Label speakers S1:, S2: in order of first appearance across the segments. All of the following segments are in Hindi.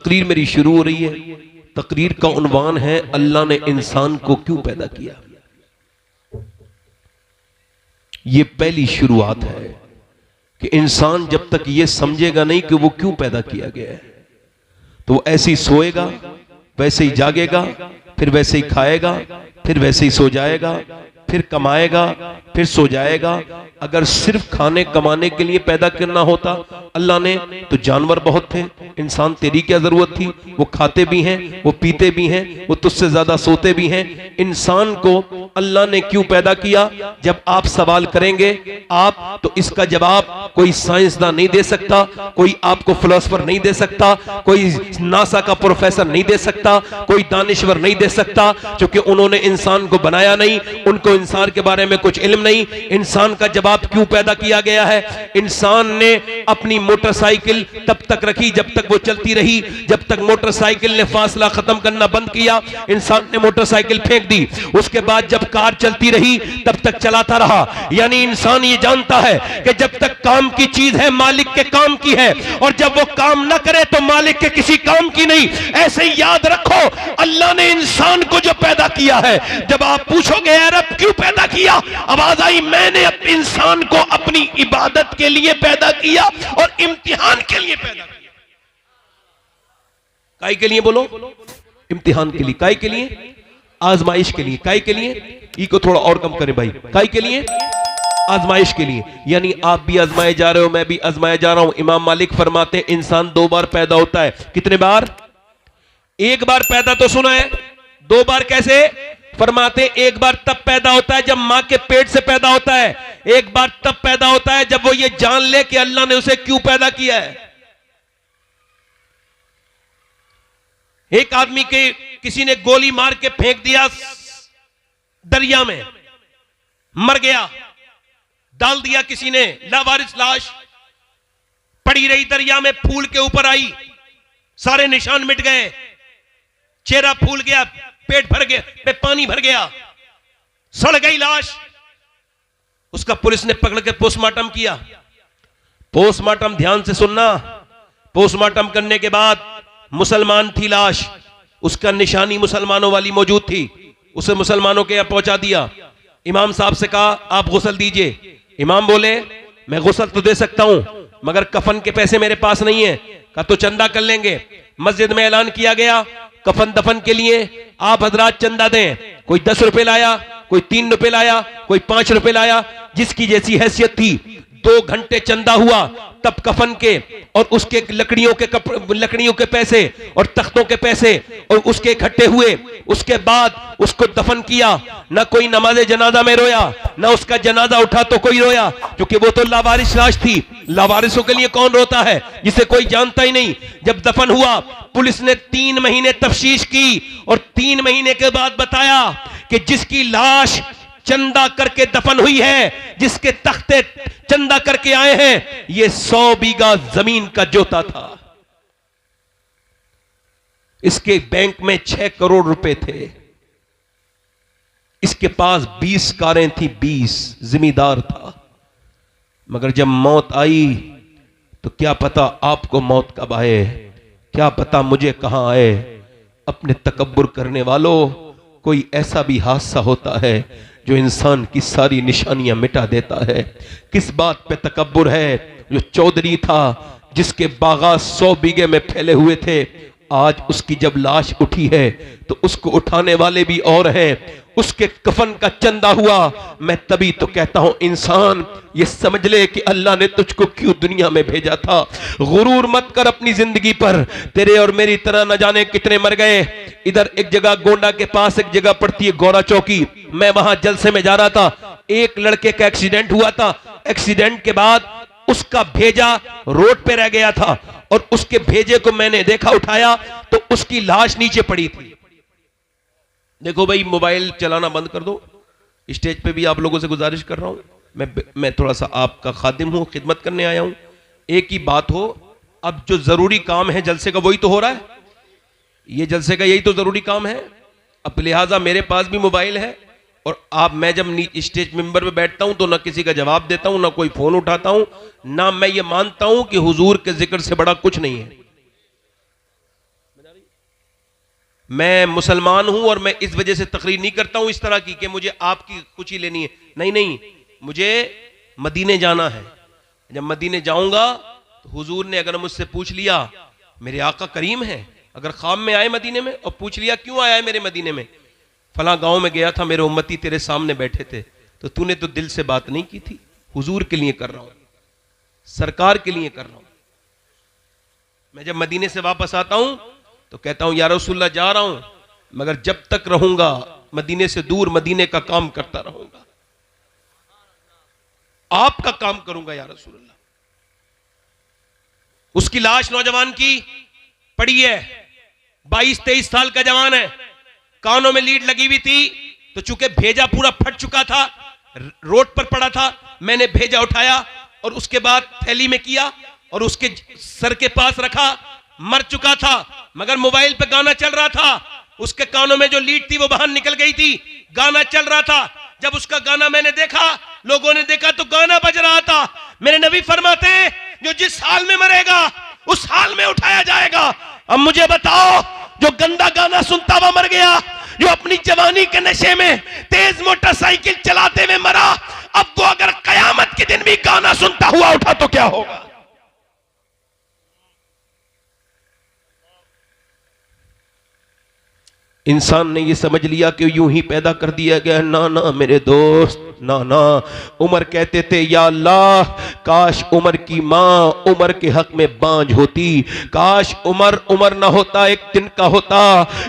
S1: तकरीर मेरी शुरू हो रही है। तकरीर का उन्वान है अल्लाह ने इंसान को क्यों पैदा किया। ये पहली शुरुआत है कि इंसान जब तक ये समझेगा नहीं कि वो क्यों पैदा किया गया है, तो वो ऐसे ही सोएगा, वैसे ही जागेगा, फिर वैसे ही खाएगा, फिर वैसे ही सो जाएगा, फिर कमाएगा, फिर सो जाएगा। अगर सिर्फ खाने कमाने के लिए पैदा करना होता अल्लाह ने तो जानवर बहुत थे, इंसान तेरी क्या जरूरत थी। वो खाते भी हैं, वो पीते भी हैं, वो तुझसे ज्यादा सोते भी हैं। इंसान को अल्लाह ने क्यों पैदा किया, जब आप सवाल करेंगे आप तो इसका जवाब कोई साइंसदान नहीं दे सकता, कोई आपको फिलोसोफर नहीं दे सकता, कोई नासा का प्रोफेसर नहीं दे सकता, कोई दानिश्वर नहीं दे सकता, क्योंकि उन्होंने इंसान को बनाया नहीं, उनको इंसान के बारे में कुछ इल्म नहीं। इंसान का जवाब क्यों पैदा किया गया है। इंसान ने अपनी मोटरसाइकिल तब तक रखी जब तक वो चलती रही। जब तक मोटरसाइकिल ने फासला खत्म करना बंद किया, इंसान ने मोटरसाइकिल फेंक दी। उसके बाद जब कार चलती रही तब तक चलाता रहा। यानी इंसान ये जानता है कि जब तक काम की चीज है मालिक के काम की है, और जब वो काम ना करे तो मालिक के किसी काम की नहीं। ऐसे ही याद रखो, अल्लाह ने इंसान को जो पैदा किया है, जब आप पूछोगे रब क्यों पैदा किया, आवाज आई मैंने इंसान को अपनी इबादत के लिए पैदा किया और इम्तिहान के लिए पैदा किया। काई के लिए बोलो, इम्तिहान के लिए। काई के लिए, आजमाइश के लिए। काई के लिए, ई को थोड़ा और कम करें भाई। काई के लिए, आजमाइश के लिए। यानी आप भी आजमाए जा रहे हो, मैं भी आजमाया जा रहा हूं। इमाम मालिक फरमाते इंसान 2 बार पैदा होता है। कितने बार? 1 बार पैदा तो सुना है, 2 बार कैसे? फरमाते 1 बार तब पैदा होता है जब मां के पेट से पैदा होता है, 1 बार तब पैदा होता है जब वो ये जान ले कि अल्लाह ने उसे क्यों पैदा किया है। एक आदमी के किसी ने गोली मार के फेंक दिया दरिया में, मर गया। डाल दिया किसी ने, लावारिस लाश पड़ी रही दरिया में, फूल के ऊपर आई, सारे निशान मिट गए, चेहरा फूल गया, पेट भर गया, पानी भर गया, सड़ गई लाश। उसका पुलिस ने पकड़ के पोस्टमार्टम किया। पोस्टमार्टम ध्यान से सुनना, पोस्टमार्टम करने के बाद मुसलमान थी लाश, उसका निशानी मुसलमानों वाली मौजूद थी, उसे मुसलमानों के यहां पहुंचा दिया। इमाम साहब से कहा आप गुस्ल दीजिए। इमाम बोले मैं गुस्ल तो दे सकता हूं मगर कफन के पैसे मेरे पास नहीं है। कहा तो चंदा कर लेंगे। मस्जिद में ऐलान किया गया कफन दफन के लिए आप हजरात चंदा दें। कोई 10 रुपए लाया, कोई 3 रुपए लाया, कोई 5 रुपए लाया, जिसकी जैसी हैसियत थी। 2 घंटे चंदा हुआ तब कफन के और उसके लकड़ियों के पैसे और तख्तों के पैसे और उसके इकट्ठे हुए। उसके बाद उसको दफन किया। ना कोई नमाज जनाजा में रोया, ना उसका जनाजा उठा तो कोई रोया, क्योंकि वो तो लावारिस लाश थी। लावारिसों के लिए कौन रोता है, जिसे कोई जानता ही नहीं। जब दफन हुआ पुलिस ने 3 महीने तफ्तीश की और 3 महीने के बाद बताया कि जिसकी लाश चंदा करके दफन हुई है, जिसके तख्ते चंदा करके आए हैं, ये 100 बीघा जमीन का जोता था। इसके बैंक में 6 करोड़ रुपए थे। इसके पास 20 कारें थी, 20 जिम्मेदार था। मगर जब मौत आई तो क्या पता आपको मौत कब आए, क्या पता मुझे कहां आए। अपने तकब्बुर करने वालों, कोई ऐसा भी हादसा होता है जो इंसान की सारी निशानियां मिटा देता है। किस बात पे तकब्बुर है? जो चौधरी था जिसके बागात 100 बीघे में फैले हुए थे, आज उसकी जब लाश उठी है तो उसको उठाने वाले भी और हैं। उसके कफन का चंदा हुआ। मैं तभी तो कहता हूं इंसान ये समझ ले कि अल्लाह ने तुझको क्यों दुनिया में भेजा था। गुरूर मत कर अपनी जिंदगी पर। तेरे और मेरी तरह न जाने कितने मर गए। इधर एक जगह गोंडा के पास एक जगह पड़ती है गौरा चौकी, मैं वहां जलसे में जा रहा था। एक लड़के का एक्सीडेंट हुआ था। एक्सीडेंट के बाद उसका भेजा रोड पे रह गया था और उसके भेजे को मैंने देखा, उठाया तो उसकी लाश नीचे पड़ी थी। देखो भाई, मोबाइल चलाना बंद कर दो। स्टेज पे भी आप लोगों से गुजारिश कर रहा हूं, मैं थोड़ा सा आपका खादिम हूं, खिदमत करने आया हूं। एक ही बात हो, अब जो जरूरी काम है जलसे का वही तो हो रहा है। ये जलसे का यही तो जरूरी काम है। अब लिहाजा मेरे पास भी मोबाइल है और मैं जब स्टेज मेंबर पे बैठता हूं तो ना किसी का जवाब देता हूं, ना कोई फोन उठाता हूं, ना मैं ये मानता हूं कि हुजूर के जिक्र से बड़ा कुछ नहीं है। मैं मुसलमान हूं और मैं इस वजह से तकरीर नहीं करता हूं इस तरह की कि मुझे आपकी खुशी लेनी है, नहीं नहीं, मुझे मदीने जाना है। जब मदीने जाऊंगा तो हुजूर ने अगर मुझसे पूछ लिया, मेरे आका करीम है, अगर ख्वाब में आए मदीने में और पूछ लिया क्यों आया है मेरे मदीने में, फला गांव में गया था, मेरे उम्मती तेरे सामने बैठे थे, तो तूने तो दिल से बात नहीं की थी, हुजूर के लिए कर रहा हूं, सरकार के लिए कर रहा हूं। मैं जब मदीने से वापस आता हूं तो कहता हूं या रसूलल्लाह जा रहा हूं, मगर जब तक रहूंगा मदीने से दूर मदीने का काम करता रहूंगा, आपका काम करूंगा या रसूलल्लाह। उसकी लाश नौजवान की पड़ी है, 22-23 साल का जवान है, कानों में लीड लगी हुई थी, तो चूंकि भेजा पूरा फट चुका था, रोड पर पड़ा था, मैंने भेजा उठाया और उसके बाद थैली में किया और उसके सर के पास रखा। मर चुका था मगर मोबाइल पे गाना चल रहा था, उसके कानों में जो लीड थी वो बाहर निकल गई थी, गाना चल रहा था। जब उसका गाना मैंने देखा, लोगों ने देखा तो गाना बज रहा था। मेरे नबी फरमाते हैं जो जिस हाल में मरेगा उस हाल में उठाया जाएगा। अब मुझे बताओ, जो गंदा गाना सुनता हुआ मर गया, जो अपनी जवानी के नशे में तेज मोटरसाइकिल चलाते हुए मरा, अब वो अगर कयामत के दिन भी गाना सुनता हुआ उठा तो क्या होगा? इंसान ने ये समझ लिया कि यूं ही पैदा कर दिया गया। ना ना मेरे दोस्त, ना ना। उमर कहते थे या अल्लाह, काश उमर की मां उमर के हक में बांझ होती, काश उमर ना होता, एक दिन का होता।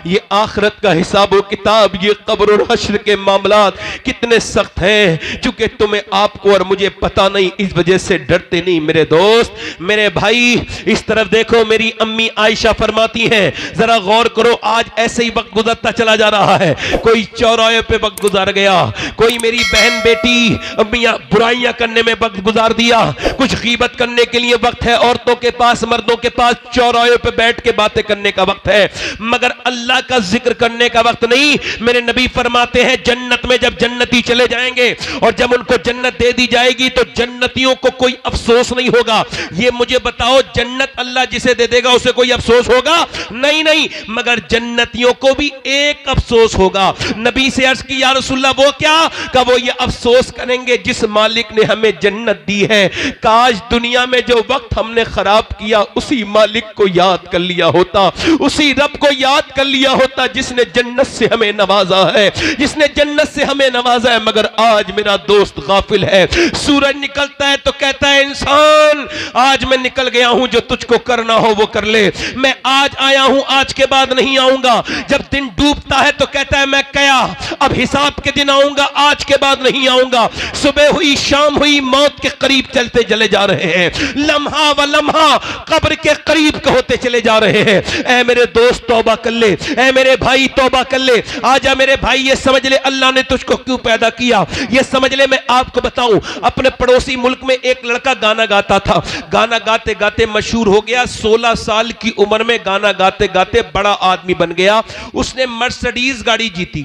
S1: ये आखिरत का हिसाब व किताब, ये कब्र और हश्र के मामलात कितने सख्त हैं, चूंकि तुम्हें आपको और मुझे पता नहीं, इस वजह से डरते नहीं। मेरे दोस्त, मेरे भाई, इस तरफ देखो, मेरी अम्मी आयशा फरमाती हैं, जरा गौर करो, आज ऐसे ही वक्त गुजरता चला जा रहा है। कोई चौराहे पे वक्त गुजार गया, कोई मेरी बहन बेटी अम्मियां बुराइयां करने में वक्त गुजार दिया, कुछ गीबत करने के लिए वक्त है औरतों के पास, मर्दों के पास, चौराहे पे बैठ के बातें करने का वक्त है, मगर अल्लाह का जिक्र करने का वक्त नहीं। मेरे नबी फरमाते हैं जन्नत में जब जन्नती चले जाएंगे और जब उनको जन्नत दे दी जाएगी तो जन्नतियों को कोई अफसोस नहीं होगा। ये मुझे बताओ, जन्नत अल्लाह जिसे दे देगा उसे कोई अफसोस होगा? नहीं नहीं, मगर जन्नतियों को भी एक अफसोस होगा। नबी से अर्ज की या रसूलल्लाह वो क्या? का वो ये अफसोस करेंगे जिस मालिक ने हमें जन्नत दी है, काश दुनिया में जो वक्त हमने खराब किया उसी मालिक को याद कर लिया होता, उसी रब को याद कर लिया होता जिसने जन्नत से हमें नवाजा है, जिसने जन्नत से हमें नवाजा है। मगर आज मेरा दोस्त गाफिल है। सूरज निकलता है तो कहता है इंसान आज मैं निकल गया हूं, जो तुझको करना हो वो कर ले, मैं आज आया हूं, आज के बाद नहीं आऊंगा। जब दिन डूबता है तो कहता है मैं गया, अब हिसाब के दिन आऊंगा, आज के बाद नहीं आऊंगा। सुबह हुई, शाम हुई, मौत के करीब चलते चले जा रहे हैं, लम्हा व लम्हा कब्र के करीब होते चले जा रहे हैं। ऐ मेरे दोस्त तौबा कर ले, ऐ मेरे भाई तौबा कर ले। आजा मेरे भाई, ये समझ ले अल्लाह ने तुझको क्यों पैदा किया, ये समझ ले। मैं आपको बताऊं, अपने पड़ोसी मुल्क में एक लड़का गाना गाता था, गाना गाते गाते मशहूर हो गया। 16 साल की उम्र में गाना गाते गाते बड़ा आदमी बन गया। उसने मर्सिडीज गाड़ी जीती,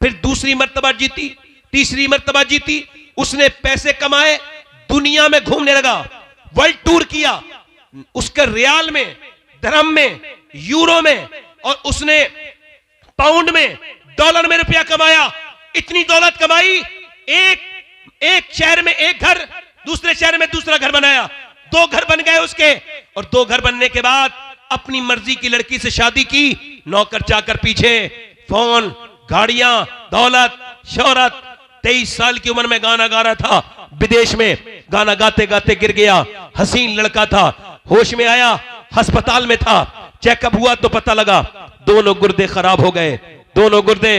S1: फिर दूसरी मर्तबा जीती, तीसरी मर्तबा जीती। उसने पैसे कमाए, दुनिया में घूमने लगा, वर्ल्ड टूर किया। उसके रियाल में, धर्म में, यूरो में और उसने पाउंड में, डॉलर में रुपया कमाया। इतनी दौलत कमाई, एक शहर में एक घर, दूसरे शहर में दूसरा घर बनाया, 2 घर बन गए उसके। और 2 घर बनने के बाद अपनी मर्जी की लड़की से शादी की, नौकर चाकर पीछे, फोन, गाड़ियां, दौलत, शोहरत। 23 साल की उम्र में गाना गा रहा था, विदेश में गाना गाते गाते गिर गया। हसीन लड़का था, होश में आया, अस्पताल में था, चेकअप हुआ तो पता लगा दोनों गुर्दे खराब हो गए। दोनों गुर्दे,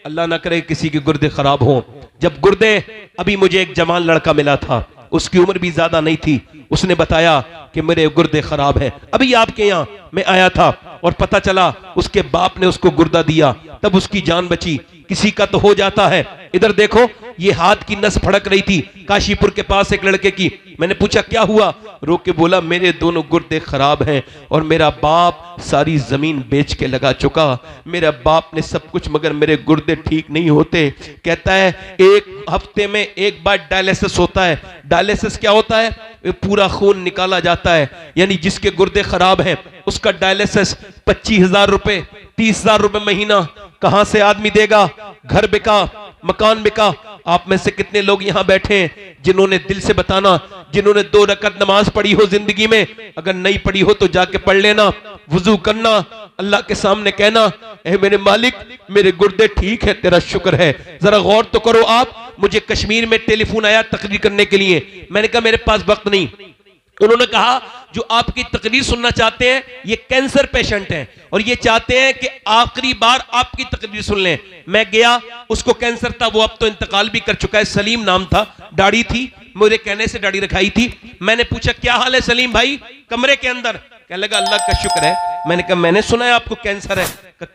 S1: अल्लाह ना करे किसी के गुर्दे खराब हो। जब गुर्दे, अभी मुझे एक जवान लड़का मिला था, उसकी उम्र भी ज्यादा नहीं थी, उसने बताया कि मेरे गुर्दे खराब हैं। अभी आपके यहां मैं आया था और पता चला उसके बाप ने उसको गुर्दा दिया, तब उसकी जान बची। किसी का तो हो जाता है। इधर देखो, ये हाथ की नस फड़क रही थी काशीपुर के पास एक लड़के की। मैंने पूछा क्या हुआ, रो के बोला मेरे दोनों गुर्दे खराब हैं और मेरा बाप सारी जमीन बेच के लगा चुका। मेरा बाप ने सब कुछ, मगर मेरे गुर्दे ठीक नहीं होते। कहता है 1 हफ्ते में 1 बार डायलिसिस होता है। डायलिसिस क्या होता है? पूरा खून निकाला जाता जाता है, यानी जिसके गुर्दे खराब हैं उसका डायलिसिस 25,000 रुपए 30,000 रुपए महीना कहां से आदमी देगा? घर बिका, मकान बिका। आप में से कितने लोग यहां बैठे हैं जिन्होंने दिल से बताना, जिन्होंने 2 रकअत नमाज पढ़ी हो जिंदगी में? अगर नहीं पढ़ी हो तो जाके पढ़ लेना, वुजू करना, अल्लाह के सामने कहना, ऐ मेरे मालिक मेरे गुर्दे ठीक है, तेरा शुक्र है। जरा गौर तो करो आप। मुझे कश्मीर में टेलीफोन आया तकरीर करने के लिए, मैंने कहा मेरे पास वक्त नहीं। उन्होंने कहा जो आपकी तकरीर सुनना चाहते हैं ये कैंसर पेशेंट हैं और ये चाहते हैं कि आखिरी बार आपकी तकरीर सुन लें। मैं गया, उसको कैंसर था, वो अब तो इंतकाल भी कर चुका है, सलीम नाम था, दाढ़ी थी, मेरे कहने से दाढ़ी रखाई थी। मैंने पूछा क्या हाल है सलीम भाई? कमरे के अंदर कहने लगा अल्लाह का शुक्र है। मैंने कहा मैंने सुना है आपको कैंसर है।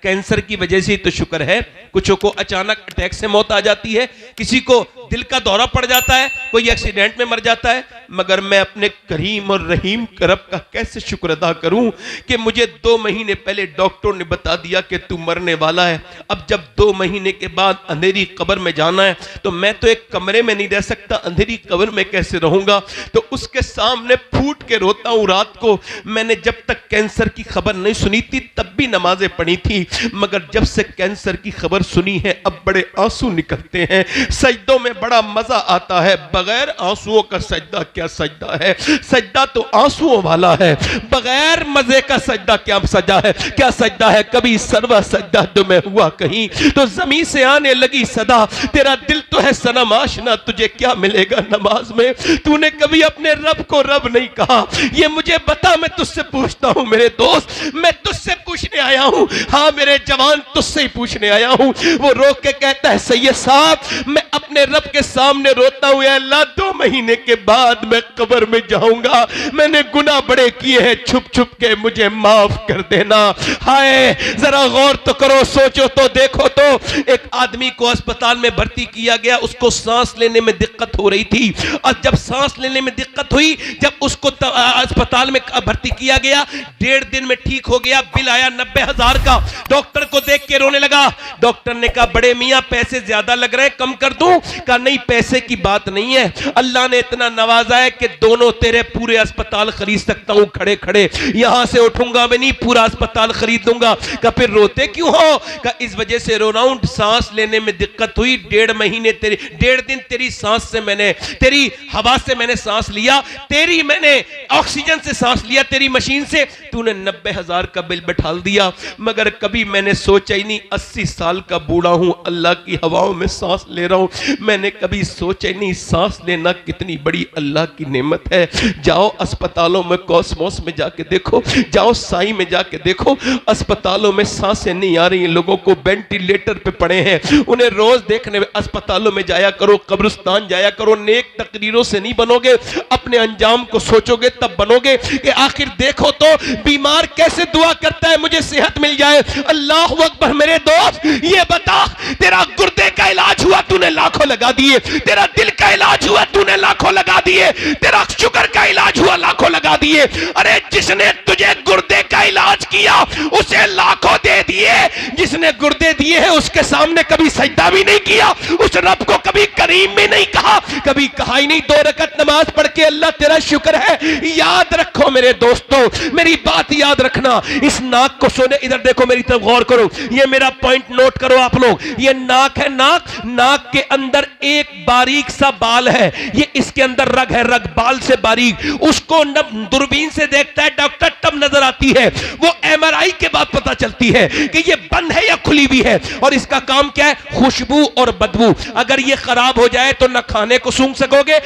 S1: कैंसर की वजह से ही तो शुक्र है, कुछों को अचानक अटैक से मौत आ जाती है, किसी को दिल का दौरा पड़ जाता है, कोई एक्सीडेंट में मर जाता है। मगर मैं अपने करीम और रहीम रब का कैसे शुक्र अदा करूं कि मुझे 2 महीने पहले डॉक्टर ने बता दिया कि तू मरने वाला है। अब जब 2 महीने के बाद अंधेरी कब्र में जाना है तो मैं तो एक कमरे में नहीं रह सकता, अंधेरी कब्र में कैसे रहूंगा? तो उसके सामने फूट के रोता हूं रात को। मैंने जब तक कैंसर की खबर नहीं सुनी थी तब भी नमाजें पढ़ी थी, मगर जब से कैंसर की खबर सुनी है अब बड़े आंसू निकलते हैं। सजदों में बड़ा मजा आता है, बगैर आंसुओं का सजदा क्या सजदा है? सजदा तो आंसुओं वाला है, बगैर मजे का सजदा क्या सजदा है? क्या सजदा है? कभी सरवा सजदा तुम्हें हुआ कहीं तो जमीन से आने लगी सदा, तेरा दिल तो है सनम आशना, तुझे क्या मिलेगा नमाज में? तूने कभी अपने रब को रब नहीं कहा, ये मुझे बता, मैं तुझसे पूछता हूं मेरे दोस्त, मैं तुझसे पूछने आया हूं, हाँ मेरे जवान तुझसे ही पूछने आया हूं। वो रो के कहता है सैयद साहब मैं अपने रब के सामने रोता हूं, या अल्लाह 2 महीने के बाद मैं कब्र में जाऊंगा, मैंने गुनाह बड़े किए हैं, छुप छुप के मुझे माफ कर देना। हाय जरा गौर तो करो, सोचो तो, देखो तो। एक आदमी को अस्पताल में भर्ती किया गया, उसको सांस लेने में दिक्कत हो रही थी, और जब सांस लेने में दिक्कत हुई, जब उसको अस्पताल में भर्ती किया गया, 1.5 दिन में ठीक हो गया। बिल आया 90,000 का, डॉक्टर को देख के रोने लगा। डॉक्टर ने कहा बड़े मियां पैसे ज्यादा लग रहे हैं, कम कर दूं? कहा नहीं पैसे की बात नहीं है, अल्लाह ने इतना नवाजा है कि दोनों तेरे पूरे अस्पताल खरीद सकता हूं, खड़े खड़े, यहां से उठूंगा मैं नहीं, पूरा अस्पताल खरीद दूंगा। कहा फिर रोते क्यों हो? कहा इस वजह से रो रहा हूं, सांस लेने में दिक्कत हुई, 1.5 महीने तेरी 1.5 दिन तेरी सांस से मैंने, तेरी हवा से मैंने सांस लिया, तेरी मैंने ऑक्सीजन से सांस लिया, तेरी मशीन से, तूने 90,000 का बिल बैठा दिया। मगर कभी मैंने सोचा ही नहीं, 80 साल का बूढ़ा हूं, अल्लाह की हवाओं में सांस ले रहा हूं, मैंने कभी सोचा ही नहीं सांस लेना कितनी बड़ी अल्लाह की नेमत है। जाओ अस्पतालों में, कॉस्मोस में जाके देखो, जाओ साई में जाके देखो, अस्पतालों में सांसें नहीं आ रही, लोगों को वेंटिलेटर पे पड़े हैं, उन्हें रोज देखने अस्पतालों में जाया करो, कब्रिस्तान जाया करो। नेक तकरीरों से नहीं बनोगे, अपने अंजाम को सोचोगे तब बनोगे। कि आखिर देखो तो बीमार कैसे दुआ करता है मुझे सेहत मिल जाए। अल्लाह अकबर। मेरे दोस्त ये बता, तेरा गुर्दे का इलाज हुआ तूने लाखों लगा दिए, तेरा दिल का इलाज हुआ तूने लाखों लगा दिए, तेरा शुगर का इलाज हुआ लाखों लगा दिए। अरे जिसने तुझे गुर्दे का इलाज किया उसे लाखों दे दिए, जिसने गुर्दे दिए हैं उसके सामने कभी सजदा भी नहीं किया, उस रब को कभी करीम भी नहीं कहा, कभी कहा ही नहीं 2 रकअत नमाज पढ़ के अल्लाह तेरा शुक्र है। याद रखो मेरे दोस्तों, मेरी बात याद रखना। इस नाक को सुने, इधर देखो, मेरी तरफ गौर करो, ये मेरा पॉइंट नोट करो आप लोग। ये नाक है, नाक के अंदर एक बारीक सा बाल है, ये इसके अंदर रग है, रग बाल से बारीक, उसको दूरबीन से देखता है डॉक्टर तब नजर आती है, वो MRI के बाद पता चलती है कि ये बंद है या खुली हुई है। और इसका काम क्या है? खुशबू और बदबू। अगर ये खराब हो जाए तो न खाने को सूंघ सकोगे,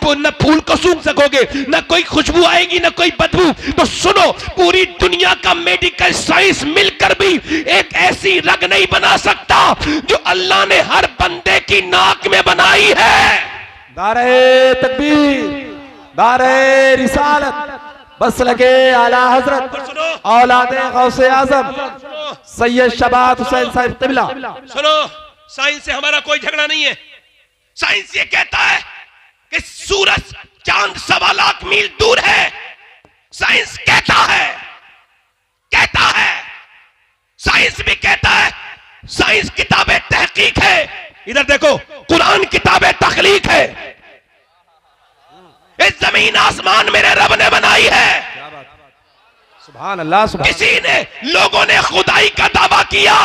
S1: न फूल को सूंघ सकोगे, न कोई खुशबू आएगी, न कोई बदबू। तो सुनो, पूरी दुनिया का मेडिकल साइंस मिलकर भी एक ऐसी रग नहीं बना सकता जो अल्लाह ने हर बंदे की नाक में बनाई है।
S2: नारे तकबीर, नारे रिसालत, बस लगे आला हजरत औलादे गौसे आजम सैयद शबात हुसैन साहिब क़िबला।
S1: सुनो, साइंस से हमारा कोई झगड़ा नहीं है। साइंस ये कहता है कि सूरज चांद 1.25 लाख मील दूर है। साइंस कहता है, साइंस भी कहता है, साइंस किताबें तहकीक है। इधर देखो, कुरान किताबें तखलीक है। ये जमीन आसमान मेरे रब ने बनाई है।
S2: सुभान अल्लाह, सुभान
S1: किसी ने, लोगों ने खुदाई का दावा किया,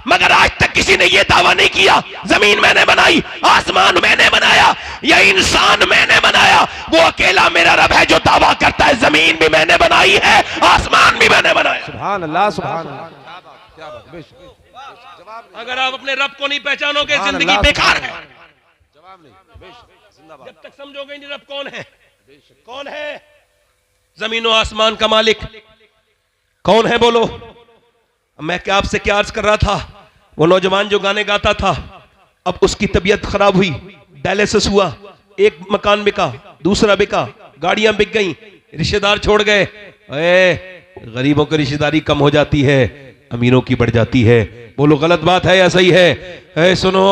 S1: मगर आज तक किसी ने यह दावा नहीं किया जमीन मैंने बनाई, आसमान मैंने बनाया, या इंसान मैंने बनाया। वो अकेला मेरा रब है जो दावा करता है जमीन भी मैंने बनाई है, आसमान भी मैंने बनाया।
S2: सुभान अल्लाह, सुभान अल्लाह। क्या बात, बेशक।
S1: अगर आप अपने रब को नहीं पहचानोगे
S2: सुभान
S1: जिंदगी
S2: अल्लाह,
S1: बेकार है।
S2: जवाब नहीं, बेशक, जिंदाबाद।
S1: जब तक समझोगे नहीं रब कौन है, कौन है जमीन और आसमान का मालिक, कौन है बोलो। मैं क्या आपसे क्या अर्ज कर रहा था, वो नौजवान जो गाने गाता था, अब उसकी तबीयत खराब हुई, डायलिसिस हुआ, एक मकान बिका, दूसरा बिका, गाड़ियां बिक गई, रिश्तेदार छोड़ गए। गरीबों की रिश्तेदारी कम हो जाती है, अमीरों की बढ़ जाती है। बोलो गलत बात है या सही है? सुनो,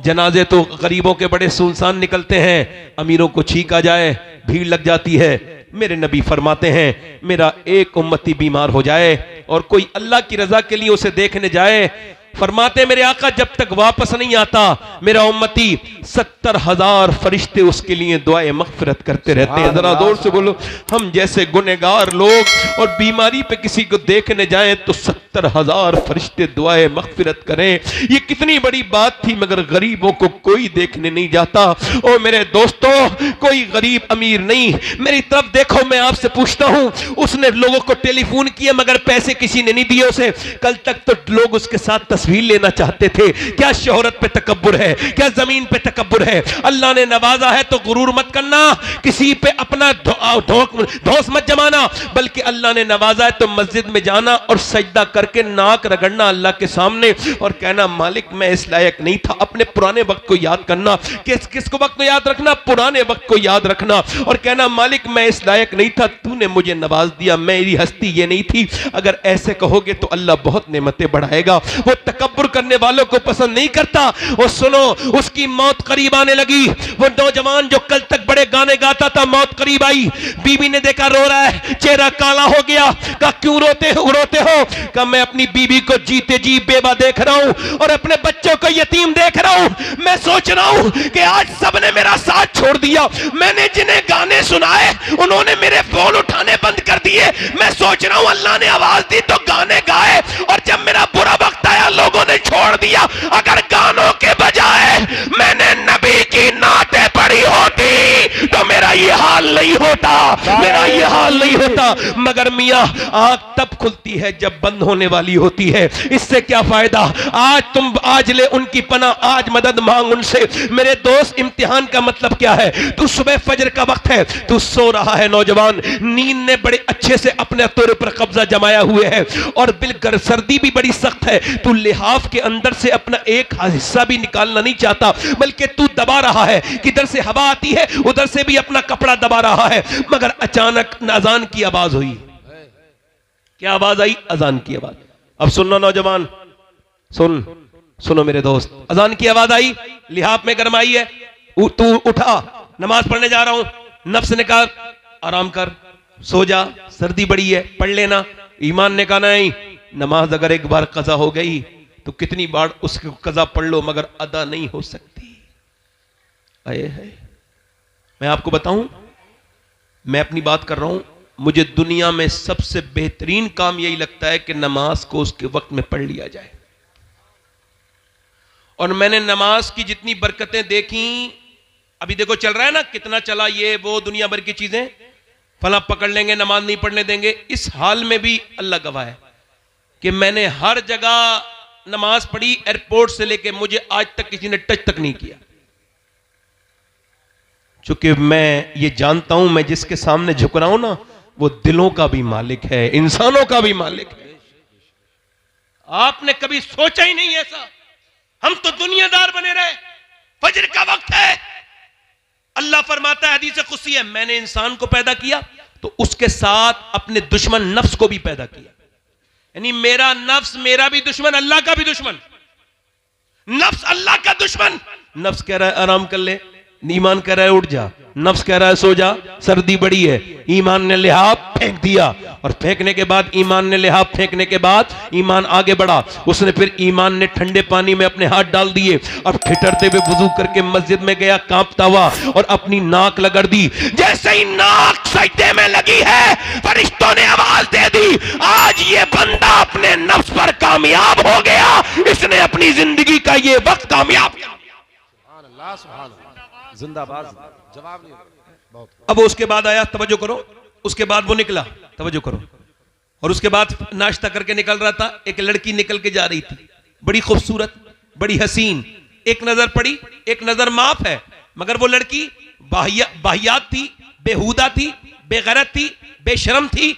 S1: जनाजे तो गरीबों के बड़े सुनसान निकलते हैं, अमीरों को छींक आ जाए भीड़ लग जाती है। मेरे नबी फरमाते हैं, मेरा एक उम्मती बीमार हो जाए और कोई अल्लाह की रजा के लिए उसे देखने जाए, फरमाते मेरे आका जब तक वापस नहीं आता मेरा उम्मती 70,000 फरिश्ते उसके लिए दुआए मगफिरत करते रहते हैं। जरा जोर से बोलो, हम जैसे गुनहगार लोग और बीमारी पे किसी को देखने जाएं तो 70,000 फरिश्ते दुआए मगफिरत करें। ये कितनी बड़ी बात थी, मगर गरीबों को कोई देखने नहीं जाता। ओ मेरे दोस्तों, कोई गरीब अमीर नहीं, मेरी तरफ देखो, मैं आपसे पूछता हूं, उसने लोगों को टेलीफोन किया मगर पैसे किसी ने नहीं दिए उसे। कल तक तो लोग उसके साथ तस्वीर लेना चाहते थे। क्या शोहरत पे तकब्बुर है, क्या जमीन पे तकब्बुर है? अल्लाह ने नवाजा है तो गुरूर मत करना, किसी पे अपना धौंस मत जमाना, बल्कि अल्लाह ने नवाजा है तो मस्जिद में जाना और सजदा करके नाक रगड़ना अल्लाह के सामने और कहना मालिक मैं इस लायक नहीं था। अपने पुराने वक्त को याद करना, किसको वक्त को याद रखना? पुराने वक्त को याद रखना और कहना मालिक मैं इस लायक नहीं था, तूने मुझे नवाज दिया, मेरी हस्ती ये नहीं थी। अगर ऐसे कहोगे तो अल्लाह बहुत नेमतें बढ़ाएगा। वो तकब्बुर करने वालों को पसंद नहीं करता। वो सुनो, उसकी मौत करीब आने लगी। वो नौजवान जो कल तक बड़े गाने गाता था, मौत करीब आई, बीवी ने देखा रो रहा है, चेहरा काला हो गया। कहा क्यों रोते हो? कहा मैं अपनी बीवी को जीते जी बेवा देख रहा हूं और अपने बच्चों को यतीम देख रहा हूं। मैं सोच रहा हूं कि आज सबने मेरा साथ छोड़ दिया, मैंने जिन्हें गाने सुनाए उन्होंने मेरे फोन उठाने बंद कर दिए। मैं सोच रहा हूं अल्लाह ने आवाज दी तो गाने गाए और जब मेरा बुरा वक्त आया लोगों ने छोड़ दिया। अगर गानों के बजाय मैंने नबी की नाते पढ़ी होती तो मेरा ये हाल नहीं होता, मेरा ये हाल नहीं होता। मगर मियां आंख तब खुलती है जब बंद होने वाली होती है। इससे क्या फायदा? आज ले उनकी पनाह, आज मदद मांग उनसे। मेरे दोस्त, इम्तिहान का मतलब क्या है? तू सुबह फजर का वक्त है, तू सो रहा है नौजवान, नींद ने बड़े अच्छे से अपने तौर पर कब्जा जमाया हुए है और बिल्कुल सर्दी भी बड़ी सख्त है। तू लिहाफ के अंदर से अपना एक हिस्सा भी निकालना नहीं चाहता, बल्कि तू दबा रहा है, किधर से हवा आती है उधर से भी अपना कपड़ा दबा रहा है। मगर अचानक अजान की आवाज हुई। क्या आवाज आई? अजान की आवाज। अब सुनना नौजवान, सुनो मेरे दोस्त, अजान की आवाज आई, लिहाफ में गरमाई है, तू उठा, नमाज पढ़ने जा रहा हूं। नफ्स ने कहा आराम कर, सो जा, सर्दी बड़ी है, पढ़ लेना। ईमान ने कहा नहीं, नमाज अगर एक बार कजा हो गई तो कितनी बार उसको कजा पढ़ लो मगर अदा नहीं हो सकती। आए है, मैं आपको बताऊं, मैं अपनी बात कर रहा हूं, मुझे दुनिया में सबसे बेहतरीन काम यही लगता है कि नमाज को उसके वक्त में पढ़ लिया जाए। और मैंने नमाज की जितनी बरकतें देखी, अभी देखो चल रहा है ना, कितना चला ये वो दुनिया भर की चीजें, फला पकड़ लेंगे, नमाज नहीं पढ़ने देंगे। इस हाल में भी अल्लाह गवाह है कि मैंने हर जगह नमाज पढ़ी, एयरपोर्ट से लेके मुझे आज तक किसी ने टच तक नहीं किया। चूंकि मैं ये जानता हूं, मैं जिसके सामने झुक रहा हूं ना, वो दिलों का भी मालिक है, इंसानों का भी मालिक है। आपने कभी सोचा ही नहीं ऐसा। हम तो दुनियादार बने रहे। फजर का वक्त है, अल्लाह फरमाता है हदीस कुदसी है, मैंने इंसान को पैदा किया तो उसके साथ अपने दुश्मन नफ्स को भी पैदा किया। यानी मेरा नफ्स मेरा भी दुश्मन, अल्लाह का भी दुश्मन। नफ्स अल्लाह का दुश्मन। नफ्स कह रहा है आराम कर ले, ईमान कह रहा है उठ जा, नफ्स कह रहा है सो जा, सर्दी बड़ी है। ईमान ने लिहाफ फेंक दिया, और फेंकने के बाद ईमान ने लिहाफ फेंकने के बाद ईमान आगे बढ़ा। उसने फिर ईमान ने ठंडे पानी में अपने हाथ डाल दिए और ठिठुरते हुए वुजू करके मस्जिद में गया, कांपता हुआ, और अपनी नाक रगड़ दी। जैसे ही नाक सजदे में लगी है, फरिश्तों ने आवाज दे दी, आज ये बंदा अपने नफ्स पर कामयाब हो गया, इसने अपनी जिंदगी का ये वक्त कामयाब किया।
S2: सुभान अल्लाह, सुभान अल्लाह, जिंदाबाद। जवाब नहीं बहुत।
S1: अब उसके बाद आया, तवज्जो करो, उसके बाद वो निकला, तवज्जो करो, और उसके बाद नाश्ता करके निकल रहा था। एक लड़की निकल के जा रही थी, बड़ी खूबसूरत, बड़ी हसीन। एक नजर पड़ी, एक नजर माफ है, मगर वो लड़की बाहियात थी, बेहुदा थी, बेगैरत थी, बेशरम थी,